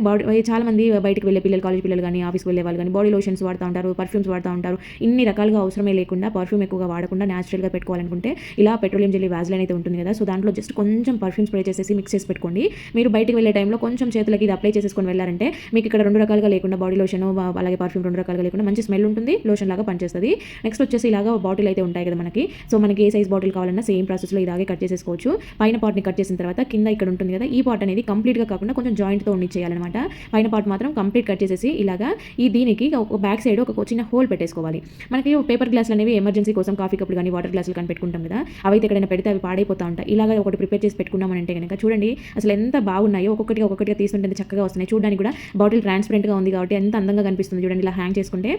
చాలా మంది చాలామంది బయటికి వెళ్ళే పిల్లలు, కాలేజ్ పిల్లలు కానీ, ఆఫీస్కి వెళ్ళే వాళ్ళు కానీ బాడీ లోషన్స్ వాడుతూ ఉంటారు, పర్ఫ్యూమ్స్ వాడుతూ ఉంటారు. ఇన్ని రకాలుగా అవసరమే లేకుండా పర్ఫ్యూమ్ ఎక్కువగా వాడకుండా న్యాచురల్గా పెట్టుకోవాలనుకుంటే ఇలా పెట్రోలియం జెల్లీ వాజ్లైన్ అయితే ఉంటుంది కదా, సో దాంట్లో జస్ట్ కొంచెం పర్ఫ్యూమ్ స్ప్రే చేసేసి మిక్స్ చేసి పెట్టుకోండి. మీరు బయటికి వెళ్ళే టైంలో కొంచెం చేతులకి ఇది అప్లై చేసుకొని వెళ్ళారంటే మీకు ఇక్కడ 2 రకాలుగా లేకుండా బాడీ లోషన్ అలాగే పర్ఫ్యూమ్ 2 రకాలుగా లేకుండా మంచి స్మెల్ ఉంటుంది, లోషన్ లాగా పనిచేస్తుంది. నెక్స్ట్ వచ్చేసి ఇలాగా బాటిల్ అయితే ఉంటాయి కదా మనకి, సో మనకి ఏ సైజ్ బాటిల్ కావాలన్నా సేమ్ ప్రాసెస్లో ఇలాగే కట్ చేసేసుకోవచ్చు. పైన పార్ట్ని కట్ చేసిన తర్వాత కింద ఇక్కడ ఉంటుంది కదా, ఈ పార్ట్ అనేది కంప్లీట్గా కాకుండా కొంచెం జాయింట్తో ఉండిచ్చేయాలన్నమాట. పైన పార్ట్ మాత్రం కంప్లీట్ కట్ చేసేసి ఇలాగా దీనికి ఒక బ్యాక్ సైడ్ ఒక చిన్న హోల్ పెట్టేసుకోవాలి. మనకి పేపర్ గ్లాసులు అనేవి ఎమర్జెన్సీ కోసం కాఫీ కప్పులు కానీ వాటర్ గ్లాసులు కానీ పెట్టుకుంటాం కదా, అవి ఎక్కడైనా పెడితే అవి పాడైపోతూ ఉంటాయి. ఇలాగ ఒకటి ప్రిపేర్ చేసి పెట్టుకున్నామంటే కనుక చూడండి అసలు ఎంత బాగున్నాయో, ఒక్కొక్కటిగా తీసుకుంటే చక్కగా వస్తున్నాయి. చూడడానికి కూడా బాటిల్ ట్రాన్స్పరెంట్గా ఉంది కాబట్టి ఎంత అందంగా కనిపిస్తుంది చూడండి ఇలా హ్యాంగ్ చేసుకుంటే.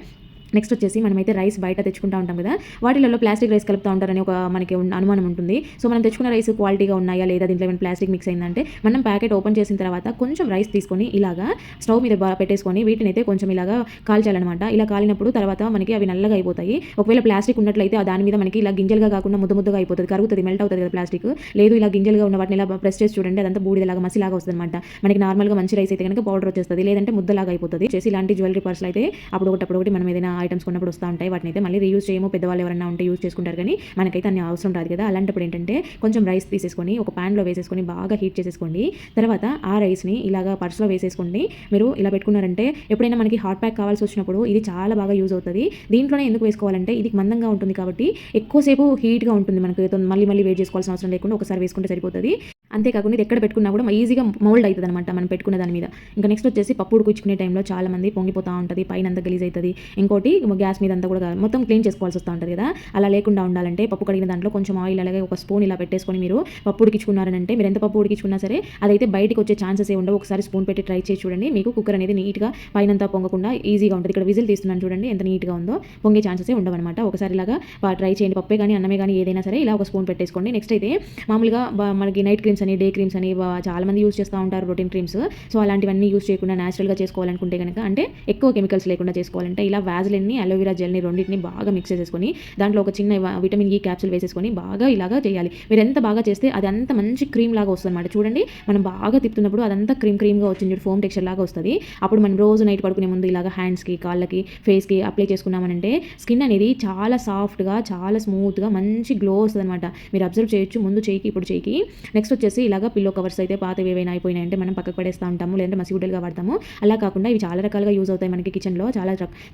నెక్స్ట్ వచ్చేసి మనమైతే రైస్ బయట తెచ్చుకుంటూ ఉంటాం కదా, వాటిలలో ప్లాస్టిక్ రైస్ కలుపుతూ ఉంటారని మనకి అనుమానం ఉంటుంది. సో మనం తెచ్చుకున్న రైస్ క్వాలిటీగా ఉన్నాయా లేదా, దీంట్లో ఏమైనా ప్లాస్టిక్ మిక్స్ అయిందంటే మనం ప్యాకెట్ ఓపెన్ చేసిన తర్వాత కొంచెం రైస్ తీసుకొని ఇలాగా స్టవ్ మీద పెట్టేసుకొని వీటిని అయితే కొంచెం ఇలాగా కాల్చాలన్నమాట. ఇలా కాలినప్పుడు తర్వాత మనకి అవి నల్లగా అయిపోతాయి. ఒకవేళ ప్లాస్టిక్ ఉన్నట్లయితే దాని మీద మనకి ఇలా గింజలుగా కాకుండా ముద్దగా అయిపోతుంది, కరుగుతుంది, మెల్ట్ అవుతుంది కదా ప్లాస్టిక్. లేదు ఇలా గింజలుగా ఉన్న వాటిని ఇలా ప్రెస్ చేసి చూడండి, అదంతా బూడిదలాగా మసిలాగా వస్తుంది అనమాట. మనకి నార్మల్గా మంచి రైస్ అయితే కనుక పౌడర్ వచ్చేస్తుంది, లేదంటే ముద్దలాగా అయిపోతుంది. చేసి ఇలాంటి జ్యువెలరీ పర్సులు అయితే అప్పుడు మనం ఏదైనా ఐటమ్స్ కొన్నప్పుడు వస్తూ ఉంటాయి, వాటిని అయితే మళ్ళీ రీయూజ్ చేయము. పెద్దవాళ్ళు ఎవరైనా ఉంటే యూజ్ చేసుకుంటారు, కానీ మనకైతే అన్ని అవసరం రాదు కదా. అలాంటప్పుడు ఏంటంటే కొంచెం రైస్ తీసేసుకొని ఒక ప్యాన్లో వేసేసుకొని బాగా హీట్ చేసేసుకోండి. తర్వాత ఆ రైస్ని ఇలాగా పర్సులో వేసేసుకోండి. మీరు ఇలా పెట్టుకున్నారంటే ఎప్పుడైనా మనకి హాట్ ప్యాక్ కావాల్సి వచ్చినప్పుడు ఇది చాలా బాగా యూజ్ అవుతుంది. దీంట్లోనే ఎందుకు వేసుకోవాలంటే ఇది మందంగా ఉంటుంది కాబట్టి ఎక్కువసేపు హీట్గా ఉంటుంది, మనకి మళ్ళీ వెయిట్ చేసుకోవాల్సిన అవసరం లేకుండా ఒకసారి వేసుకుంటే సరిపోతుంది. అంతేకాకుండా ఇది ఎక్కడ పెట్టుకున్నా కూడా ఈజీగా మౌల్డ్ అవుతుంది అనమాట మనం పెట్టుకున్న దాని మీద. ఇంకా నెక్స్ట్ వచ్చేసి పప్పు ఉడికించుకునే టైంలో చాలా మంది పొంగిపోతూ ఉంటుంది, పైన అంతా గలీజ్ అవుతుంది. ఇంకోటి గ్యాస్ మీద అంతా కూడా మొత్తం క్లీన్ చేసుకోవాల్సి వస్తూ ఉంటుంది కదా, అలా లేకుండా ఉండాలంటే పప్పు కడిగిన దాంట్లో కొంచెం ఆయిల్ అలాగే ఒక స్పూన్ ఇలా పెట్టేసుకొని మీరు పప్పు ఉడికించుకున్నారంటే మీరు ఎంత పప్పు ఉడికించుకున్నా సరే అదైతే బయటకు వచ్చే ఛాన్సెస్ ఉండవు. ఒకసారి స్పూన్ పెట్టి ట్రై చేసి చూడండి, మీకు కుక్కర్ అనేది నీట్గా పైనంతా పొంగకుండా ఈజీగా ఉంటుంది. ఇక్కడ విజిల్ తీస్తున్నాను చూడండి ఎంత నీట్గా ఉందో, పొంగే ఛాన్సెస్ ఉండవు అనమాట. ఒకసారి ఇలాగా ట్రై చేయండి, పప్పే కానీ అన్నమే కానీ ఏదైనా సరే ఇలా ఒక స్పూన్ పెట్టేసుకోండి. నెక్స్ట్ అయితే మామూలుగా మనకి నైట్ క్రీమ్స్ అని డే క్రీమ్స్ అని చాలా మంది యూజ్ చేస్తూ ఉంటారు, ప్రోటీన్ క్రీమ్స్. సో అలాంటివన్నీ యూజ్ చేయకుండా న్యాచురల్గా చేసుకోవాలనుకుంటే కనుక, అంటే ఎక్కువ కెమికల్స్ లేకుండా చేసుకోవాలంటే ఇలా వాజ్లిన్ని అలోవెరా జెల్ని రెండింటిని బాగా మిక్స్ చేసేసుకొని దాంట్లో ఒక చిన్న విటమిన్ ఈ క్యాప్సూల్ వేసేసుకొని బాగా ఇలాగా చేయాలి. మీరు ఎంత బాగా చేస్తే అది అంత మంచి క్రీమ్ లాగా వస్తుంది అనమాట. చూడండి మనం బాగా తిప్పుతున్నప్పుడు అదంతా క్రీమ్గా వచ్చింది, ఫోమ్ టెక్స్చర్ లాగా వస్తుంది. అప్పుడు మనం రోజు నైట్ పడుకునే ముందు ఇలాగా హ్యాండ్స్కి, కాళ్ళకి, ఫేస్కి అప్లై చేసుకున్నామనంటే స్కిన్ అనేది చాలా సాఫ్ట్గా, చాలా స్మూత్గా మంచి గ్లో వస్తుంది అనమాట. మీరు అబ్జర్వ్ చేయొచ్చు, ముందు చేయికి ఇప్పుడు చేయికి. నెక్స్ట్ వచ్చేసి ఇలాగా పిల్లో కవర్స్ అయితే పాతవి ఏవైనా అయిపోయినాయంటే మనం పక్కకు పడేస్తూ ఉంటాము, లేదంటే మసిగుడ్డలుగా వాడతాము. అలా కాకుండా ఇవి చాలా రకాలుగా యూజ్ అవుతాయి మనకి కిచెన్లో.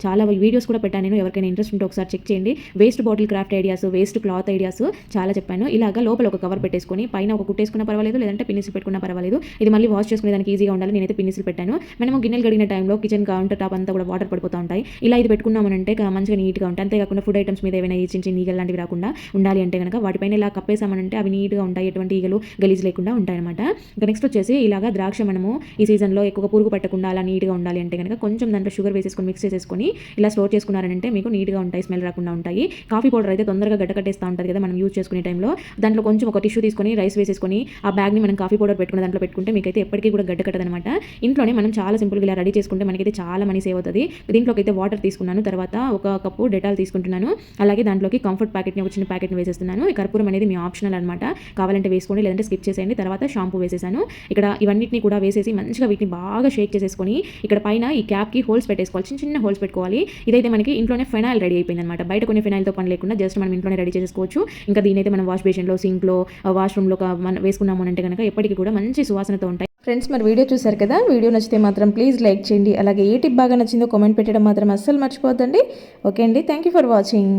చాలా వీడియోస్ కూడా పెట్టాను నేను, ఎవరికైనా ఇంట్రెస్ట్ ఉంటే ఒకసారి చెక్ చేయండి. Waste bottle craft ideas, waste cloth ideas చాలా చెప్పాను. ఇలాగా లోపల ఒక కవర్ పెట్టేసుకొని పైన ఒక కుట్టేసుకున్నా పర్వాలేదు, లేదంటే పిన్నిసులు పెట్టుకున్నా పర్వాలేదు. ఇది మళ్ళీ వాష్ చేసుకునే దానికి ఈజీగా ఉండాలి, నేనైతే పిన్నిసులు పెట్టాను. మనము గిన్నెలు కడిగిన టైంలో కిచెన్ కౌంటర్ టాప్ అంతా కూడా వాటర్ పడిపోతూ ఉంటాయి. ఇలా ఇది పెట్టుకున్నామనంటే మంచిగా నీట్గా ఉంటాయి. అంతేకాకుండా ఫుడ్ ఐటమ్స్ మీద ఏమైనా చిన్న ఈగలు లాంటివి రాకుండా ఉండాలి అంటే కనుక వాటిపైన ఇలా కప్పేసామనంటే అవి నీట్గా ఉంటాయి, ఎటువంటి ఈగలు గలీజ్ లేకుండా ఉంటాయి అనమాట. ఇంకా నెక్స్ట్ వచ్చేసి ఇలాగా ద్రాక్ష మనము ఈ సీజన్లో ఎక్కువగా పురుగు పట్టకుండా అలా నీట్గా ఉండాలి అంటే కనుక కొంచెం దాంట్లో షుగర్ వేసేసుకొని మిక్స్ చేసేసుకొని ఇలా స్టోర్ చేసుకున్నారంటే మీకు నీట్గా ఉంటాయి, స్మెల్ రాకుండా ఉంటాయి. కాఫీ పౌడర్ అయితే తొందరగా గడ్డకట్టేస్తూ ఉంటుంది కదా మనం యూజ్ చేసుకునే టైంలో. దాంట్లో కొంచెం ఒక టిష్యూ తీసుకొని రైస్ వేసేసుకొని ఆ బ్యాగ్ని మనం కాఫీ పౌడర్ పెట్టుకున్న దాంట్లో పెట్టుకుంటే మీకైతే ఎప్పటికీ కూడా గడ్డకట్టదనమాట. ఇంట్లోనే మనం చాలా సింపుల్గా ఇలా రెడీ చేసుకుంటే మనకైతే చాలా మనీ సేవ్ అవుతుంది. దీంట్లోకి అయితే వాటర్ తీసుకున్నాను, తర్వాత ఒక కప్పు డెటాల్ తీసుకుంటున్నాను, అలాగే దాంట్లోకి కంఫర్ట్ ప్యాకెట్ని ఒక చిన్న ప్యాకెట్ని వేసేస్తున్నాను. ఈ కర్పూరం అనేది మీ ఆప్షనల్ అనమాట, కావాలంటే వేసుకోండి లేదంటే స్కిప్ చేసేయండి. తర్వాత షాంపూ వేసేసాను. ఇక్కడ ఇవన్నిటిని కూడా వేసేసి మంచిగా వీటిని బాగా షేక్ చేసేసుకొని ఇక్కడ పైన ఈ క్యాప్కి హోల్స్ పెట్టేసుకోవాలి, చిన్న హోల్స్ పెట్టుకోవాలి. ఇదైతే మనకి ఇంట్లోనే ఫెనాయిల్ రెడీ అయిపోయింది అనమాట. బయట కొన్ని ఫెనాయిల్తో పని లేకుండా జస్ట్ మనం ఇంట్లోనే రెడీ చేసుకోవచ్చు. ఇంకా దీనైతే మనం వాష్ బేసిన్లో, సింక్లో, వాష్రూమ్లో మనం వేసుకున్నాము అంటే కనుక ఎప్పటికీ కూడా మంచి సువాసనతో ఉంటాయి. ఫ్రెండ్స్ మరి వీడియో చూసారు కదా, వీడియో నచ్చితే మాత్రం ప్లీజ్ లైక్ చేయండి. అలాగే ఏ టిప్ బాగా నచ్చిందో కామెంట్ పెట్టడం మాత్రం అస్సలు మర్చిపోద్దండి. ఓకే అండి, థ్యాంక్ యూ ఫర్ వాచింగ్.